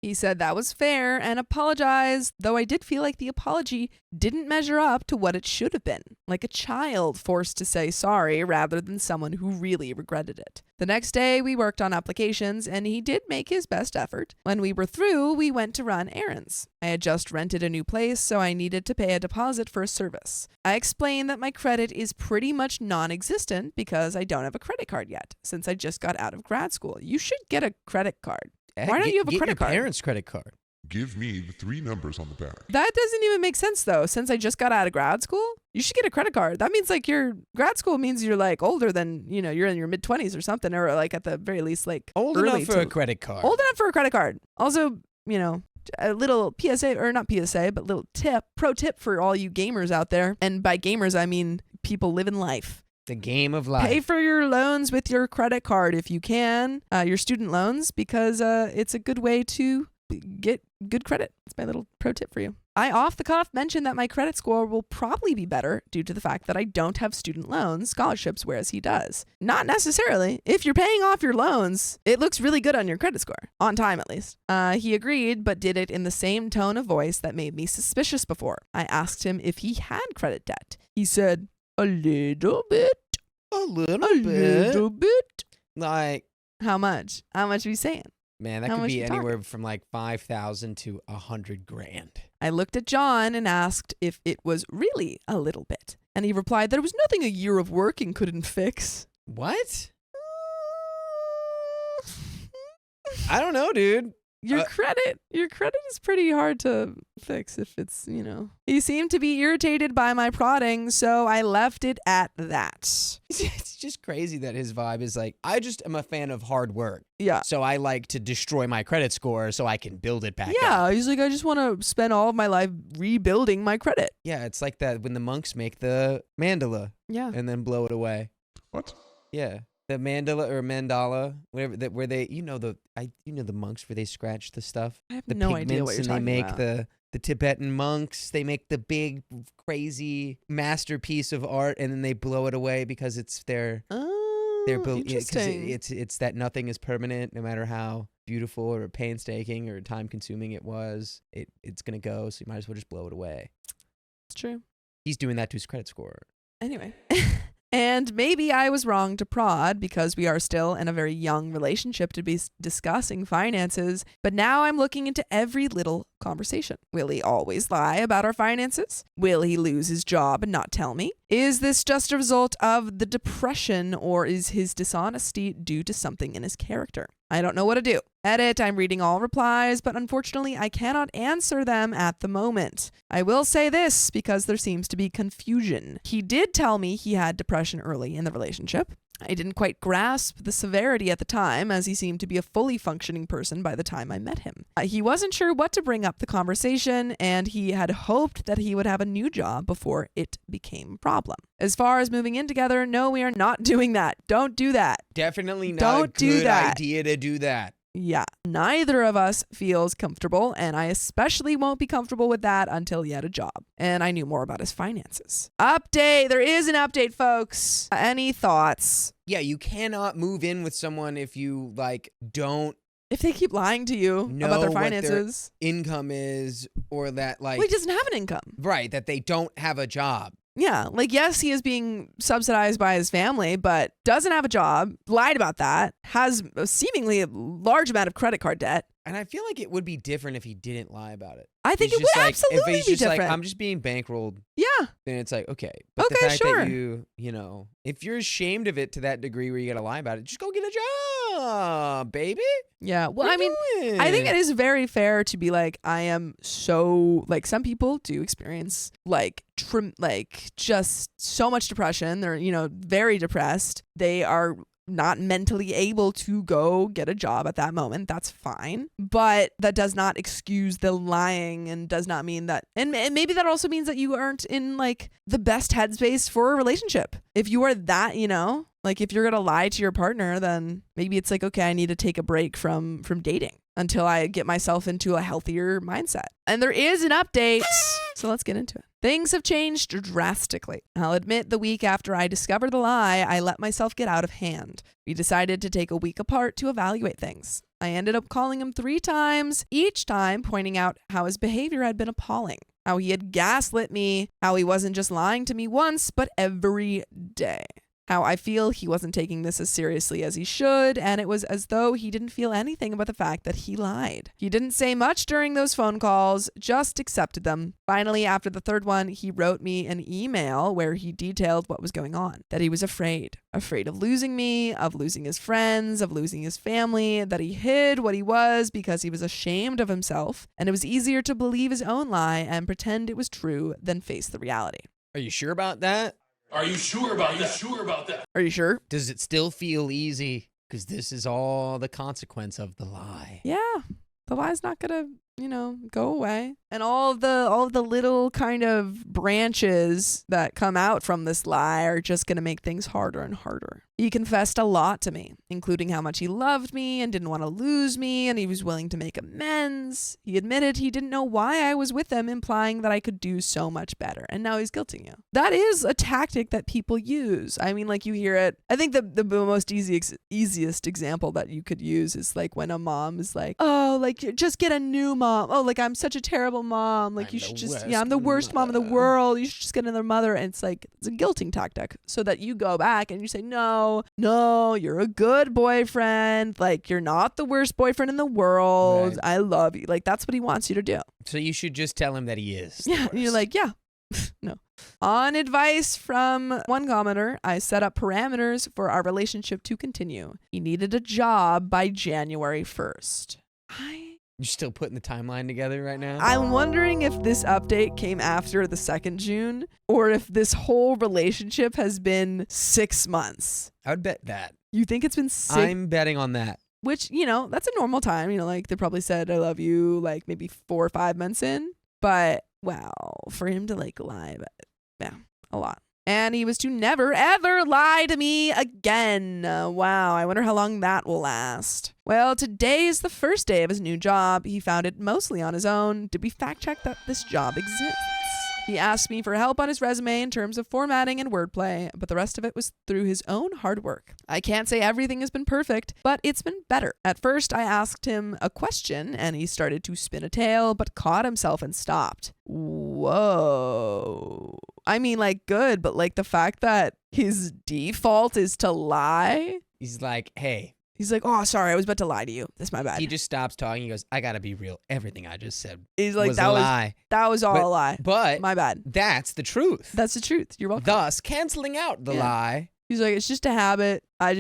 He said that was fair and apologized, though I did feel like the apology didn't measure up to what it should have been, like a child forced to say sorry rather than someone who really regretted it. The next day, we worked on applications, and he did make his best effort. When we were through, we went to run errands. I had just rented a new place, so I needed to pay a deposit for a service. I explained that my credit is pretty much non-existent because I don't have a credit card yet, since I just got out of grad school. You should get a credit card. Why don't you have a Get credit your card? parents' credit card. Give me the 3 numbers on the back. That doesn't even make sense though. Since I just got out of grad school, you should get a credit card. That means like your grad school means you're like older than, you're in your mid 20s or something, or like at the very least like Old early enough for a credit card. Old enough for a credit card. Also, a little PSA, or not PSA, but little pro tip for all you gamers out there. And by gamers, I mean people living life. The game of life. Pay for your loans with your credit card if you can, your student loans, because it's a good way to get good credit. It's my little pro tip for you. I off the cuff mentioned that my credit score will probably be better due to the fact that I don't have student loans, scholarships, whereas he does. Not necessarily. If you're paying off your loans, it looks really good on your credit score, on time at least. He agreed, but did it in the same tone of voice that made me suspicious before. I asked him if he had credit debt. He said, a little bit. A little A bit. little bit. Like, How much? How much are we saying? man, that How could much be you talking? anywhere from like 5,000 to 100 grand. I looked at John and asked if it was really a little bit. And he replied that it was nothing a year of working couldn't fix. What? I don't know, dude. Your credit is pretty hard to fix if it's, He seemed to be irritated by my prodding, so I left it at that. It's just crazy that his vibe is like, I just am a fan of hard work. Yeah. So I like to destroy my credit score so I can build it back up. Yeah, he's like, I just want to spend all of my life rebuilding my credit. Yeah, it's like that when the monks make the mandala Yeah. and then blow it away. What? Yeah. The mandala or mandala, whatever that where they the monks where they scratch the stuff. I have The no idea what you're and talking they make about. the Tibetan monks, they make the big crazy masterpiece of art and then they blow it away because it's their Interesting. it's that nothing is permanent no matter how beautiful or painstaking or time consuming it was. It's gonna go, so you might as well just blow it away. It's true. He's doing that to his credit score. Anyway. And maybe I was wrong to prod because we are still in a very young relationship to be discussing finances, but now I'm looking into every little conversation. Will he always lie about our finances? Will he lose his job and not tell me? Is this just a result of the depression, or is his dishonesty due to something in his character? I don't know what to do. Edit, I'm reading all replies, but unfortunately I cannot answer them at the moment. I will say this because there seems to be confusion. He did tell me he had depression early in the relationship. I didn't quite grasp the severity at the time, as he seemed to be a fully functioning person by the time I met him. He wasn't sure what to bring up the conversation, and he had hoped that he would have a new job before it became a problem. As far as moving in together, no, we are not doing that. Don't do that. Definitely not Don't a do good that. idea to do that. Yeah, neither of us feels comfortable, and I especially won't be comfortable with that until he had a job and I knew more about his finances. Update. There is an update, folks. Any thoughts? Yeah, you cannot move in with someone if you don't If they keep lying to you know about their what finances. income is, or that Well, he doesn't have an income. right, that they don't have a job. Yeah, like, yes, he is being subsidized by his family, but doesn't have a job, lied about that, has a seemingly a large amount of credit card debt. And I feel like it would be different if he didn't lie about it. I think He's it just would like, absolutely if he's be just different. like, I'm just being bankrolled, Yeah. then it's like, okay. But the Okay, fact sure. that you know, if you're ashamed of it to that degree where you got to lie about it, just go get a job, baby. Yeah. Well, What I mean, you I think doing? it is very fair to be like, I am so, like, some people do experience like just so much depression. They're, you know, very depressed. They are not mentally able to go get a job at that moment. That's fine. But that does not excuse the lying, and does not mean that, and maybe that also means that you aren't in like the best headspace for a relationship. If you are that, you know, like if you're going to lie to your partner, then maybe it's like, okay, I need to take a break from dating until I get myself into a healthier mindset. And there is an update. So let's get into it. Things have changed drastically. I'll admit the week after I discovered the lie, I let myself get out of hand. We decided to take a week apart to evaluate things. I ended up calling him 3 times, each time pointing out how his behavior had been appalling, how he had gaslit me, how he wasn't just lying to me once, but every day. How I feel he wasn't taking this as seriously as he should, and it was as though he didn't feel anything about the fact that he lied. He didn't say much during those phone calls, just accepted them. Finally, after the 3rd one, he wrote me an email where he detailed what was going on. That he was afraid of losing me, of losing his friends, of losing his family, that he hid what he was because he was ashamed of himself, and it was easier to believe his own lie and pretend it was true than face the reality. Are you sure about that? Are you sure about that? Are you sure? Does it still feel easy? Because this is all the consequence of the lie. Yeah. The lie's not gonna, you know, go away. And all of the little kind of branches that come out from this lie are just gonna make things harder and harder. He confessed a lot to me, including how much he loved me and didn't want to lose me, and he was willing to make amends. He admitted he didn't know why I was with him, implying that I could do so much better. And now he's guilting you. That is a tactic that people use. I mean, like, you hear it. I think the most easiest example that you could use is like when a mom is like, oh, like, just get a new mom. Oh, like, I'm such a terrible mom. Like, I'm you the should just, worst yeah, I'm the worst mom in the mother. world. You should just get another mother. And it's like, it's a guilting tactic so that you go back and you say, no, you're a good boyfriend. Like, you're not the worst boyfriend in the world. Right. I love you. Like, that's what he wants you to do. So you should just tell him that he is. the Yeah. And you're worst. like, yeah. No. On advice from one commenter, I set up parameters for our relationship to continue. He needed a job by January 1st. You're still putting the timeline together right now? I'm wondering if this update came after the 2nd June, or if this whole relationship has been 6 months. I would bet that. You think it's been 6? I'm betting on that. Which, you know, that's a normal time. You know, like, they probably said, I love you, like, maybe 4 or 5 months in. But, wow, for him to, like, lie, yeah, a lot. And he was to never, ever lie to me again. Wow, I wonder how long that will last. Well, today is the first day of his new job. He found it mostly on his own. Did we fact check that this job exists? He asked me for help on his resume in terms of formatting and wordplay, but the rest of it was through his own hard work. I can't say everything has been perfect, but it's been better. At first, I asked him a question, and he started to spin a tale, but caught himself and stopped. Whoa. I mean, like, good, but like the fact that his default is to lie. He's like, hey. He's like, oh, sorry, I was about to lie to you. That's my bad. He just stops talking. He goes, I got to be real. Everything I just said He's like, was that a was lie. that was all But- a lie. But My bad. that's the truth. That's the truth. You're welcome. Thus, canceling out the Yeah. lie. He's like, it's just a habit. I've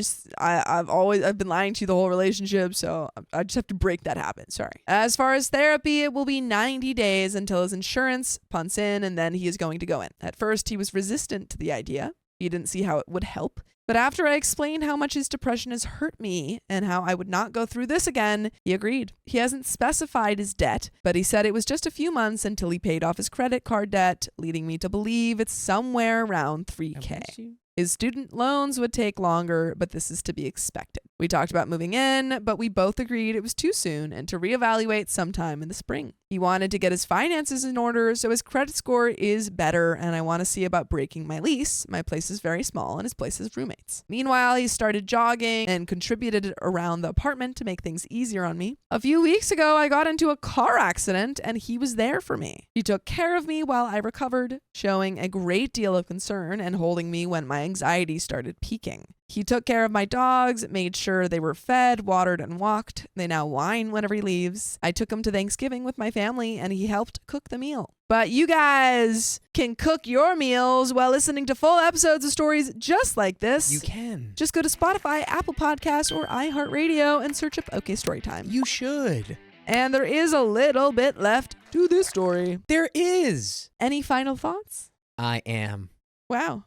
been lying to you the whole relationship, so I just have to break that habit. Sorry. As far as therapy, it will be 90 days until his insurance punts in, and then he is going to go in. At first, he was resistant to the idea. He didn't see how it would help. But after I explained how much his depression has hurt me and how I would not go through this again, he agreed. He hasn't specified his debt, but he said it was just a few months until he paid off his credit card debt, leading me to believe it's somewhere around $3K. His student loans would take longer, but this is to be expected. We talked about moving in, but we both agreed it was too soon and to reevaluate sometime in the spring. He wanted to get his finances in order, so his credit score is better, and I want to see about breaking my lease. My place is very small, and his place has roommates. Meanwhile, he started jogging and contributed around the apartment to make things easier on me. A few weeks ago, I got into a car accident, and he was there for me. He took care of me while I recovered, showing a great deal of concern and holding me when my anxiety started peaking. He took care of my dogs, made sure they were fed, watered, and walked. They now whine whenever he leaves. I took him to Thanksgiving with my family, and he helped cook the meal. But you guys can cook your meals while listening to full episodes of stories just like this. You can. Just go to Spotify, Apple Podcasts, or iHeartRadio and search up OK Storytime. You should. And there is a little bit left to this story. There is. Any final thoughts? I am. Wow.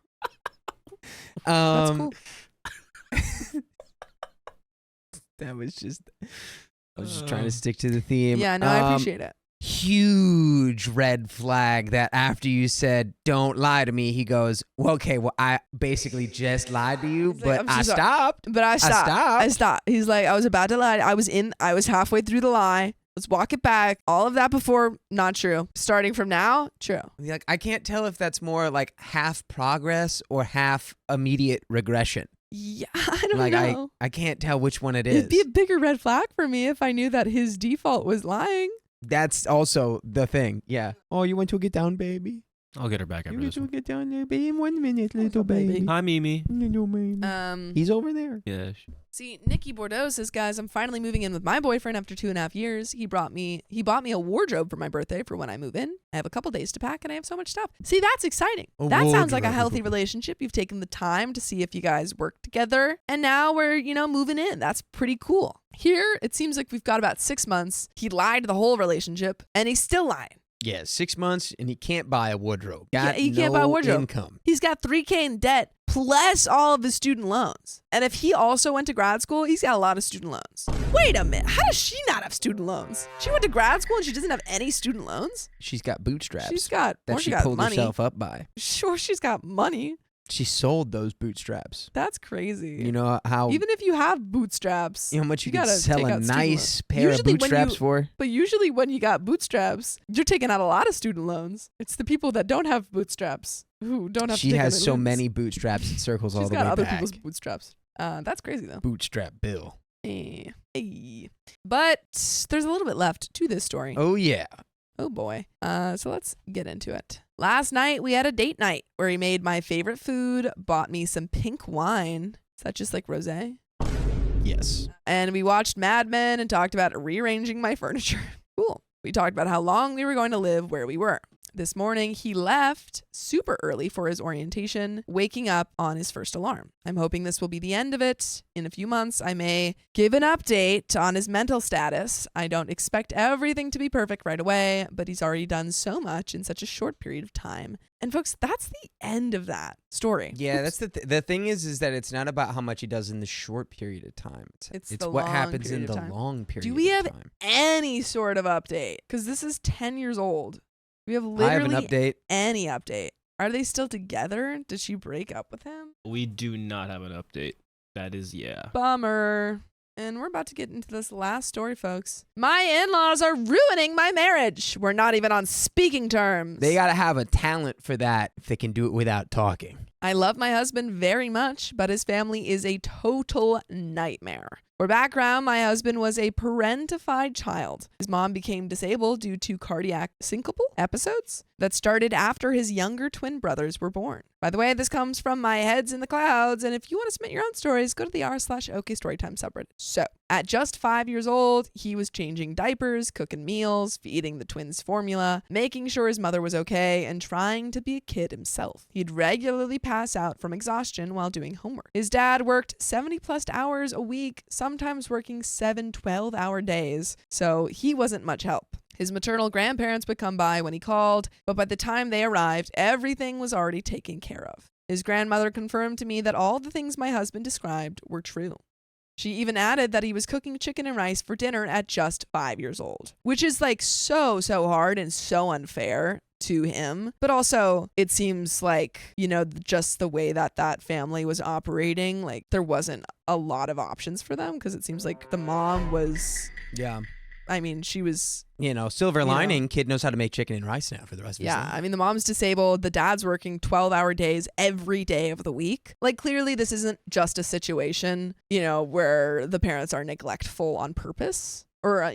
That's cool. That was just, I was just trying to stick to the theme. Yeah, no, I appreciate it. Huge red flag that after you said, don't lie to me, he goes, well, okay, well, I basically just lied to you, He's like, but I'm I so sorry. stopped. But I stopped. He's like, I was about to lie. I was halfway through the lie. Let's walk it back. All of that before, not true. Starting from now, true. Like, I can't tell if that's more like half progress or half immediate regression. Yeah, I don't Like, know. I can't tell which one it is. It'd be a bigger red flag for me if I knew that his default was lying. That's also the thing. Yeah. Oh, you want to get down, baby? I'll get her back after this one. get down there, baby? In 1 minute, little up, baby? baby. Hi, Mimi. Little baby. He's over there. Yeah. See, Nikki Bordeaux says, guys, I'm finally moving in with my boyfriend after 2.5 years. He bought me a wardrobe for my birthday for when I move in. I have a couple days to pack and I have so much stuff. See, that's exciting. That sounds like a healthy relationship. You've taken the time to see if you guys work together. And now we're, moving in. That's pretty cool. Here, it seems like we've got about 6 months. He lied the whole relationship and he's still lying. Yeah, 6 months and he can't buy a wardrobe. He can't buy a wardrobe. Income. He's got $3,000 in debt plus all of his student loans. And if he also went to grad school, he's got a lot of student loans. Wait a minute. How does she not have student loans? She went to grad school and she doesn't have any student loans? She's got bootstraps. She's got, that or she got pulled money. herself up by. Sure, she's got money. She sold those bootstraps. That's crazy. You know how even if you have bootstraps, how much you can gotta sell take a out student nice loans. pair Usually of bootstraps for? But usually when you got bootstraps, you're taking out a lot of student loans. It's the people that don't have bootstraps who don't have to She take out has their so loans. many bootstraps it circles all She's the got way other back. people's bootstraps. That's crazy though. Bootstrap Bill. Hey. But there's a little bit left to this story. Oh yeah. Oh boy. So let's get into it. Last night we had a date night where he made my favorite food, bought me some pink wine. Is that just like rosé? Yes. And we watched Mad Men and talked about rearranging my furniture. Cool. We talked about how long we were going to live where we were. This morning, he left super early for his orientation, waking up on his first alarm. I'm hoping this will be the end of it. In a few months, I may give an update on his mental status. I don't expect everything to be perfect right away, but he's already done so much in such a short period of time. And folks, that's the end of that story. Yeah, that's the thing is that it's not about how much he does in the short period of time. It's the what long happens in period of the time. long period Do we of have time. any sort of update? Because this is 10 years old. We have literally I have an update. any update. Are they still together? Did she break up with him? We do not have an update. That is, yeah. Bummer. And we're about to get into this last story, folks. My in-laws are ruining my marriage. We're not even on speaking terms. They got to have a talent for that if they can do it without talking. I love my husband very much, but his family is a total nightmare. For background, my husband was a parentified child. His mom became disabled due to cardiac syncopal episodes that started after his younger twin brothers were born. By the way, this comes from My Heads in the Clouds, and if you want to submit your own stories, go to the r/OK Storytime subreddit. So, at just 5 years old, he was changing diapers, cooking meals, feeding the twins formula, making sure his mother was okay, and trying to be a kid himself. He'd regularly pass out from exhaustion while doing homework. His dad worked 70 plus hours a week, sometimes working 7 12-hour days, so he wasn't much help. His maternal grandparents would come by when he called, but by the time they arrived, everything was already taken care of. His grandmother confirmed to me that all the things my husband described were true. She even added that he was cooking chicken and rice for dinner at just 5 years old, which is like so hard and so unfair to him. But also, it seems like, just the way that family was operating, like there wasn't a lot of options for them, because it seems like the mom was, she was, silver lining, kid knows how to make chicken and rice now for the rest of his life. Yeah, the mom's disabled. The dad's working 12-hour days every day of the week. Like, clearly this isn't just a situation, where the parents are neglectful on purpose or,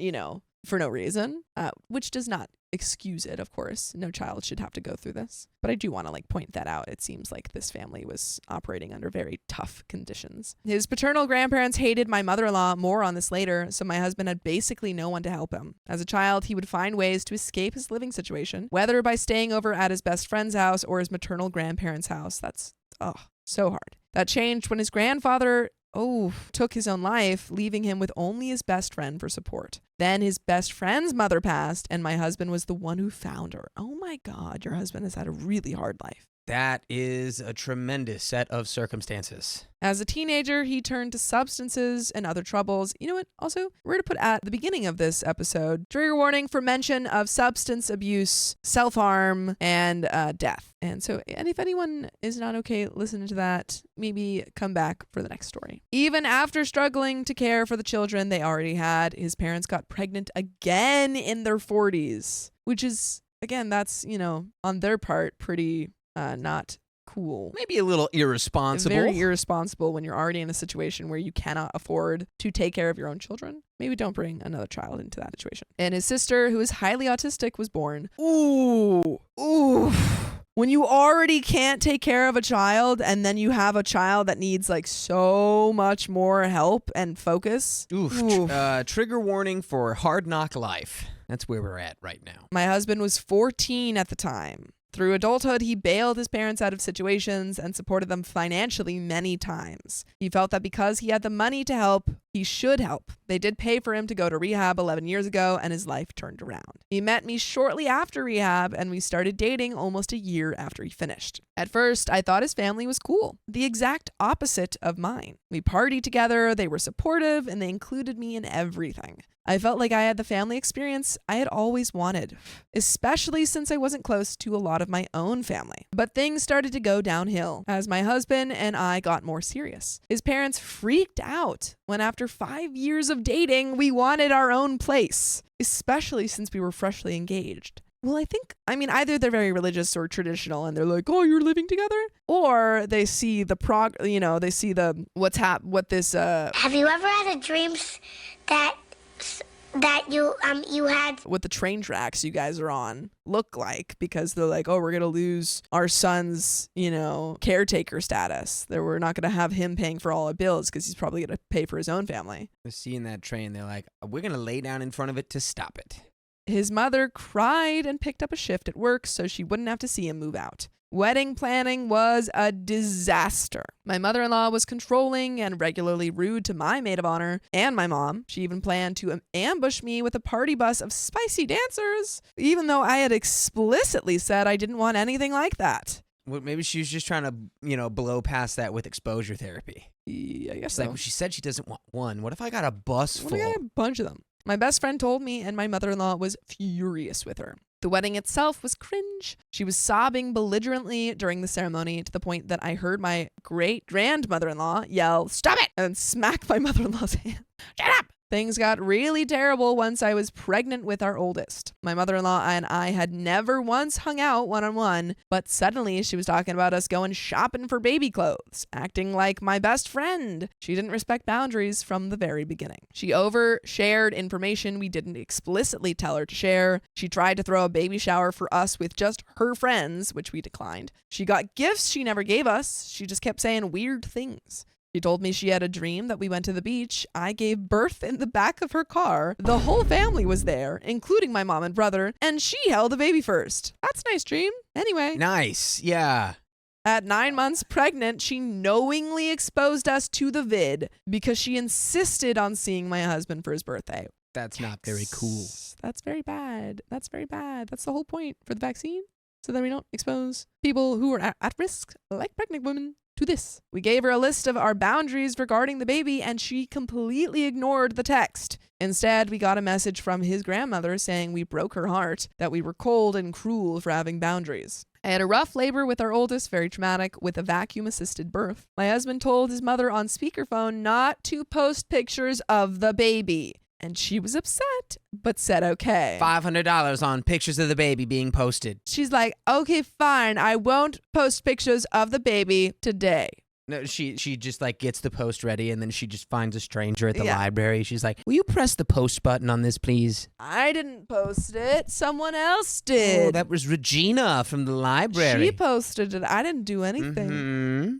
for no reason, which does not excuse it, of course. No child should have to go through this. But I do want to point that out. It seems like this family was operating under very tough conditions. His paternal grandparents hated my mother-in-law. More on this later. So my husband had basically no one to help him. As a child, he would find ways to escape his living situation, whether by staying over at his best friend's house or his maternal grandparents' house. That's, so hard. That changed when his grandfather took his own life, leaving him with only his best friend for support. Then his best friend's mother passed, and my husband was the one who found her. Oh my God, your husband has had a really hard life. That is a tremendous set of circumstances. As a teenager, he turned to substances and other troubles. You know what? Also, we're going to put at the beginning of this episode, trigger warning for mention of substance abuse, self-harm, and death. And if anyone is not okay listening to that, maybe come back for the next story. Even after struggling to care for the children they already had, his parents got pregnant again in their 40s, which is, again, that's, on their part, pretty not cool. Maybe a little irresponsible. Very irresponsible when you're already in a situation where you cannot afford to take care of your own children. Maybe don't bring another child into that situation. And his sister, who is highly autistic, was born. Ooh. When you already can't take care of a child and then you have a child that needs so much more help and focus. Trigger warning for hard knock life. That's where we're at right now. My husband was 14 at the time. Through adulthood, he bailed his parents out of situations and supported them financially many times. He felt that because he had the money to help, he should help. They did pay for him to go to rehab 11 years ago, and his life turned around. He met me shortly after rehab, and we started dating almost a year after he finished. At first, I thought his family was cool, the exact opposite of mine. We partied together, they were supportive, and they included me in everything. I felt like I had the family experience I had always wanted, especially since I wasn't close to a lot of my own family. But things started to go downhill as my husband and I got more serious. His parents freaked out when after 5 years of dating, we wanted our own place, especially since we were freshly engaged. Well, I think, either they're very religious or traditional and they're like, oh, you're living together? Or they see the they see the, Have you ever had a dream that you had what the train tracks you guys are on look like, because they're like, oh, we're gonna lose our son's caretaker status. We're not gonna have him paying for all our bills because he's probably gonna pay for his own family. They're seeing that train, they're like, we're gonna lay down in front of it to stop it. His mother cried and picked up a shift at work so she wouldn't have to see him move out. Wedding planning was a disaster. My mother-in-law was controlling and regularly rude to my maid of honor and my mom. She even planned to ambush me with a party bus of spicy dancers, even though I had explicitly said I didn't want anything like that. Well, maybe she was just trying to, blow past that with exposure therapy. Yeah, I guess it's so. Like, she said she doesn't want one. What if I got a bus full? What if I got a bunch of them? My best friend told me, and my mother-in-law was furious with her. The wedding itself was cringe. She was sobbing belligerently during the ceremony to the point that I heard my great-grandmother-in-law yell, "Stop it!" and smack my mother-in-law's hand. Shut up! Things got really terrible once I was pregnant with our oldest. My mother-in-law and I had never once hung out one-on-one, but suddenly she was talking about us going shopping for baby clothes, acting like my best friend. She didn't respect boundaries from the very beginning. She overshared information we didn't explicitly tell her to share. She tried to throw a baby shower for us with just her friends, which we declined. She got gifts she never gave us. She just kept saying weird things. She told me she had a dream that we went to the beach. I gave birth in the back of her car. The whole family was there, including my mom and brother, and she held the baby first. That's a nice dream. Anyway. Nice, yeah. At 9 months pregnant, she knowingly exposed us to the vid because she insisted on seeing my husband for his birthday. That's not very cool. That's very bad. That's very bad. That's the whole point for the vaccine, so that we don't expose people who are at risk, like pregnant women, to this. We gave her a list of our boundaries regarding the baby, and she completely ignored the text. Instead, we got a message from his grandmother saying we broke her heart, that we were cold and cruel for having boundaries. I had a rough labor with our oldest, very traumatic, with a vacuum-assisted birth. My husband told his mother on speakerphone not to post pictures of the baby. And she was upset, but said okay. $500 on pictures of the baby being posted. She's like, okay, fine. I won't post pictures of the baby today. No, she just like gets the post ready, and then she just finds a stranger at the library. She's like, will you press the post button on this, please? I didn't post it. Someone else did. Oh, that was Regina from the library. She posted it. I didn't do anything. Mm-hmm.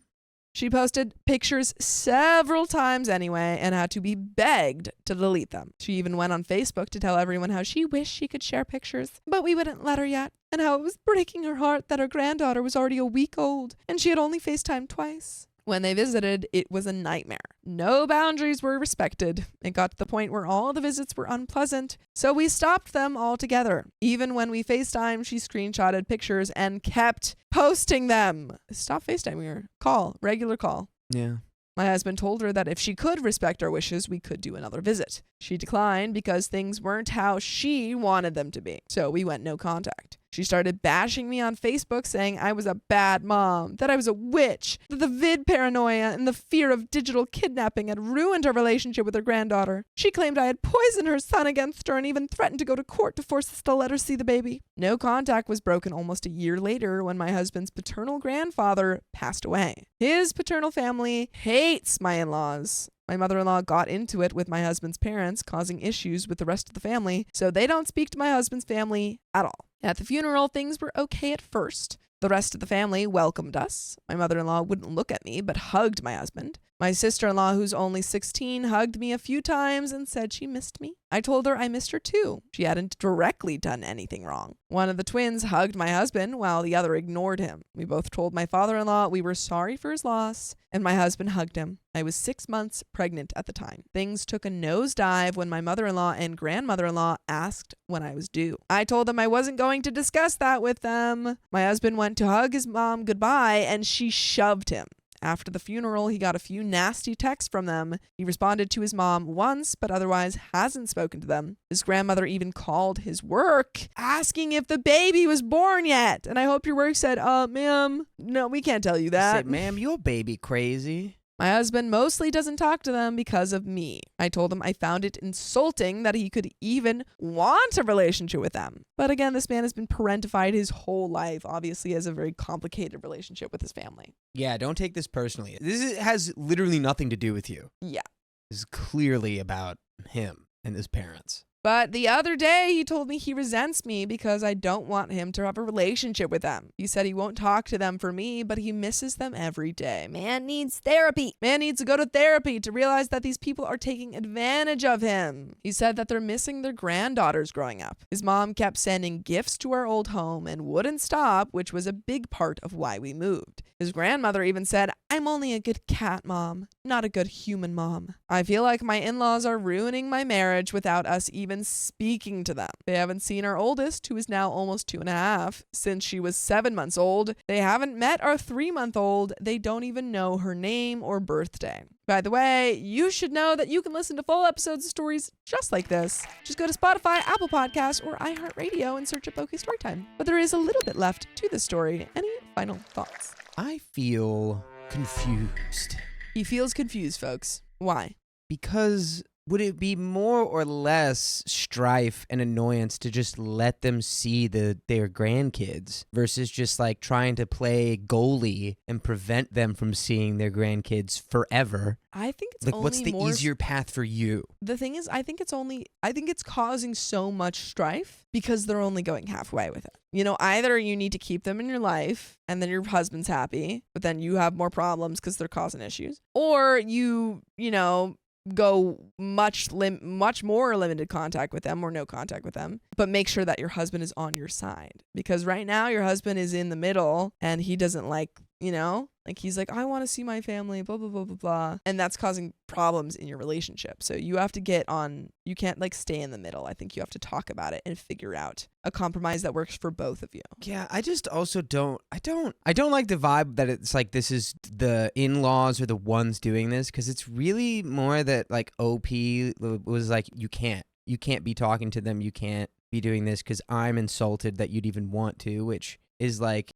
She posted pictures several times anyway and had to be begged to delete them. She even went on Facebook to tell everyone how she wished she could share pictures, but we wouldn't let her yet, and how it was breaking her heart that her granddaughter was already a week old and she had only FaceTimed twice. When they visited, it was a nightmare. No boundaries were respected. It got to the point where all the visits were unpleasant, so we stopped them altogether. Even when we FaceTimed, she screenshotted pictures and kept posting them. Stop FaceTiming her. Call. Regular call. Yeah. My husband told her that if she could respect our wishes, we could do another visit. She declined because things weren't how she wanted them to be, so we went no contact. She started bashing me on Facebook, saying I was a bad mom, that I was a witch, that the vid paranoia and the fear of digital kidnapping had ruined her relationship with her granddaughter. She claimed I had poisoned her son against her and even threatened to go to court to force us to let her see the baby. No contact was broken almost a year later when my husband's paternal grandfather passed away. His paternal family hates my in-laws. My mother-in-law got into it with my husband's parents, causing issues with the rest of the family, so they don't speak to my husband's family at all. At the funeral, things were okay at first. The rest of the family welcomed us. My mother-in-law wouldn't look at me, but hugged my husband. My sister-in-law, who's only 16, hugged me a few times and said she missed me. I told her I missed her too. She hadn't directly done anything wrong. One of the twins hugged my husband while the other ignored him. We both told my father-in-law we were sorry for his loss, and my husband hugged him. I was 6 months pregnant at the time. Things took a nosedive when my mother-in-law and grandmother-in-law asked when I was due. I told them I wasn't going to discuss that with them. My husband went to hug his mom goodbye, and she shoved him. After the funeral, he got a few nasty texts from them. He responded to his mom once, but otherwise hasn't spoken to them. His grandmother even called his work, asking if the baby was born yet. And I hope your work said, ma'am, no, we can't tell you that. Say, ma'am, your baby crazy. My husband mostly doesn't talk to them because of me. I told him I found it insulting that he could even want a relationship with them. But again, this man has been parentified his whole life, obviously has a very complicated relationship with his family. Yeah, don't take this personally. Has literally nothing to do with you. Yeah. This is clearly about him and his parents. But the other day, he told me he resents me because I don't want him to have a relationship with them. He said he won't talk to them for me, but he misses them every day. Man needs therapy. Man needs to go to therapy to realize that these people are taking advantage of him. He said that they're missing their granddaughters growing up. His mom kept sending gifts to our old home and wouldn't stop, which was a big part of why we moved. His grandmother even said, I'm only a good cat mom, not a good human mom. I feel like my in-laws are ruining my marriage without us even speaking to them. They haven't seen our oldest, who is now almost 2.5, since she was 7 months old. They haven't met our 3-month-old. They don't even know her name or birthday. By the way, you should know that you can listen to full episodes of stories just like this. Just go to Spotify, Apple Podcasts, or iHeartRadio and search up OK Storytime. But there is a little bit left to the story. Any final thoughts? I feel confused. He feels confused, folks. Why? Because would it be more or less strife and annoyance to just let them see their grandkids versus just like trying to play goalie and prevent them from seeing their grandkids forever? I think it's like, only what's the easier path for you? The thing is, I think it's causing so much strife because they're only going halfway with it. You know, either you need to keep them in your life and then your husband's happy, but then you have more problems because they're causing issues, or you know, go much more limited contact with them or no contact with them, but make sure that your husband is on your side, because right now your husband is in the middle and he doesn't like you know? Like he's like, I want to see my family, blah, blah, blah, blah, blah. And that's causing problems in your relationship. So you have to you can't like stay in the middle. I think you have to talk about it and figure out a compromise that works for both of you. Yeah, I just also don't like the vibe that it's like this is the in-laws are the ones doing this, because it's really more that like OP was like, you can't be talking to them, you can't be doing this because I'm insulted that you'd even want to, which is like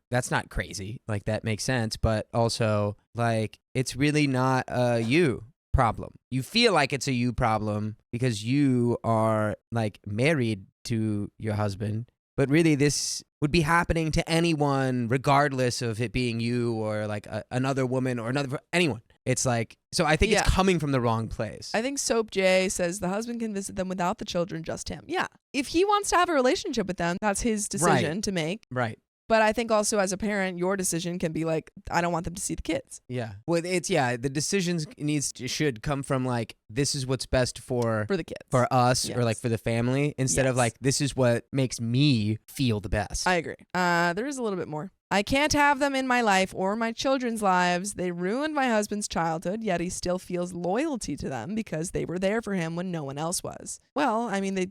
that's not crazy. Like that makes sense, but also like it's really not a you problem. You feel like it's a you problem because you are like married to your husband, but really this would be happening to anyone regardless of it being you or like another woman or anyone. It's like, so I think it's coming from the wrong place. I think Soap J says the husband can visit them without the children, just him. Yeah. If he wants to have a relationship with them, that's his decision to make. Right. But I think also as a parent, your decision can be like, I don't want them to see the kids. Yeah. Well, the decisions should come from like, this is what's best for the kids, for us, or like for the family, instead of like, this is what makes me feel the best. I agree. There is a little bit more. I can't have them in my life or my children's lives. They ruined my husband's childhood, yet he still feels loyalty to them because they were there for him when no one else was. Well, I mean, they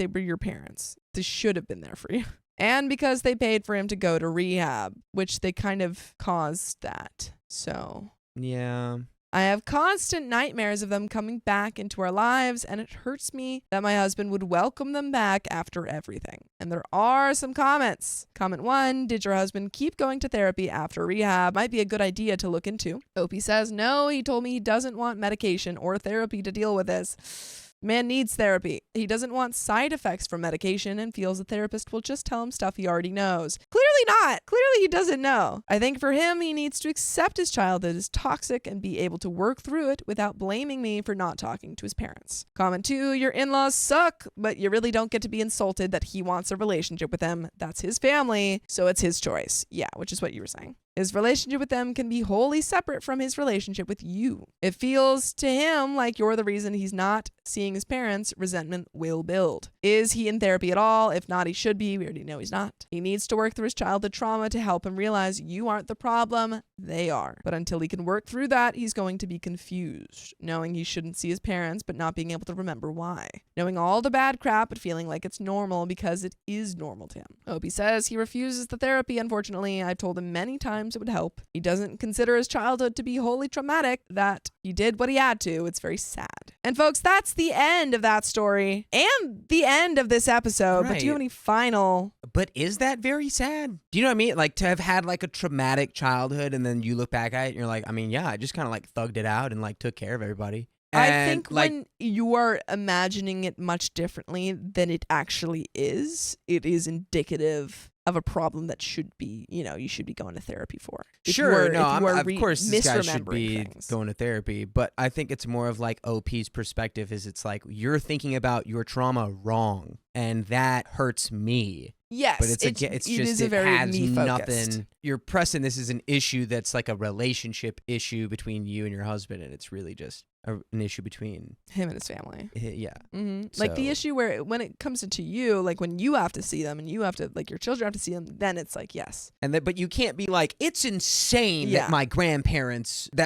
were your parents. They should have been there for you. And because they paid for him to go to rehab, which they kind of caused that. So, yeah. I have constant nightmares of them coming back into our lives, and it hurts me that my husband would welcome them back after everything. And there are some comments. Comment 1, did your husband keep going to therapy after rehab? Might be a good idea to look into. Opie says, no, he told me he doesn't want medication or therapy to deal with this. Man needs therapy. He doesn't want side effects from medication and feels the therapist will just tell him stuff he already knows. Clearly not. Clearly he doesn't know. I think for him, he needs to accept his childhood is toxic and be able to work through it without blaming me for not talking to his parents. Comment 2, your in-laws suck, but you really don't get to be insulted that he wants a relationship with them. That's his family, so it's his choice. Yeah, which is what you were saying. His relationship with them can be wholly separate from his relationship with you. It feels to him like you're the reason he's not seeing his parents. Resentment will build. Is he in therapy at all? If not, he should be. We already know he's not. He needs to work through his childhood trauma to help him realize you aren't the problem, they are. But until he can work through that, he's going to be confused, knowing he shouldn't see his parents but not being able to remember why. Knowing all the bad crap but feeling like it's normal because it is normal to him. Opie says he refuses the therapy, unfortunately. I've told him many times it would help. He doesn't consider his childhood to be wholly traumatic, that he did what he had to. It's very sad. And folks, that's the end of that story and the end of this episode. Right. But do you have any final... But is that very sad? Do you know what I mean? Like to have had like a traumatic childhood and then you look back at it and you're like, I mean, yeah, I just kind of like thugged it out and like took care of everybody. And I think like, when you are imagining it much differently than it actually is, it is indicative of a problem that should be, you should be going to therapy for. Of course this guy should be things. going to therapy, but I think it's more of like OP's perspective is it's like you're thinking about your trauma wrong and that hurts me. Yes, but it has me-focused. nothing. You're pressing this as an issue that's like a relationship issue between you and your husband, and it's really just an issue between him and his family. Yeah. Mm-hmm. Like the issue where when it comes into you, like when you have to see them and you have to, like your children have to see them, then it's like, yes. But you can't be like, it's insane that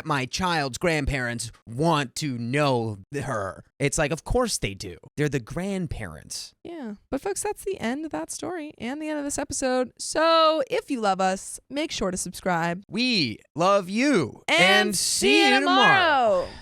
my child's grandparents want to know her. It's like, of course they do. They're the grandparents. Yeah. But folks, that's the end of that story and the end of this episode. So if you love us, make sure to subscribe. We love you. And see you tomorrow.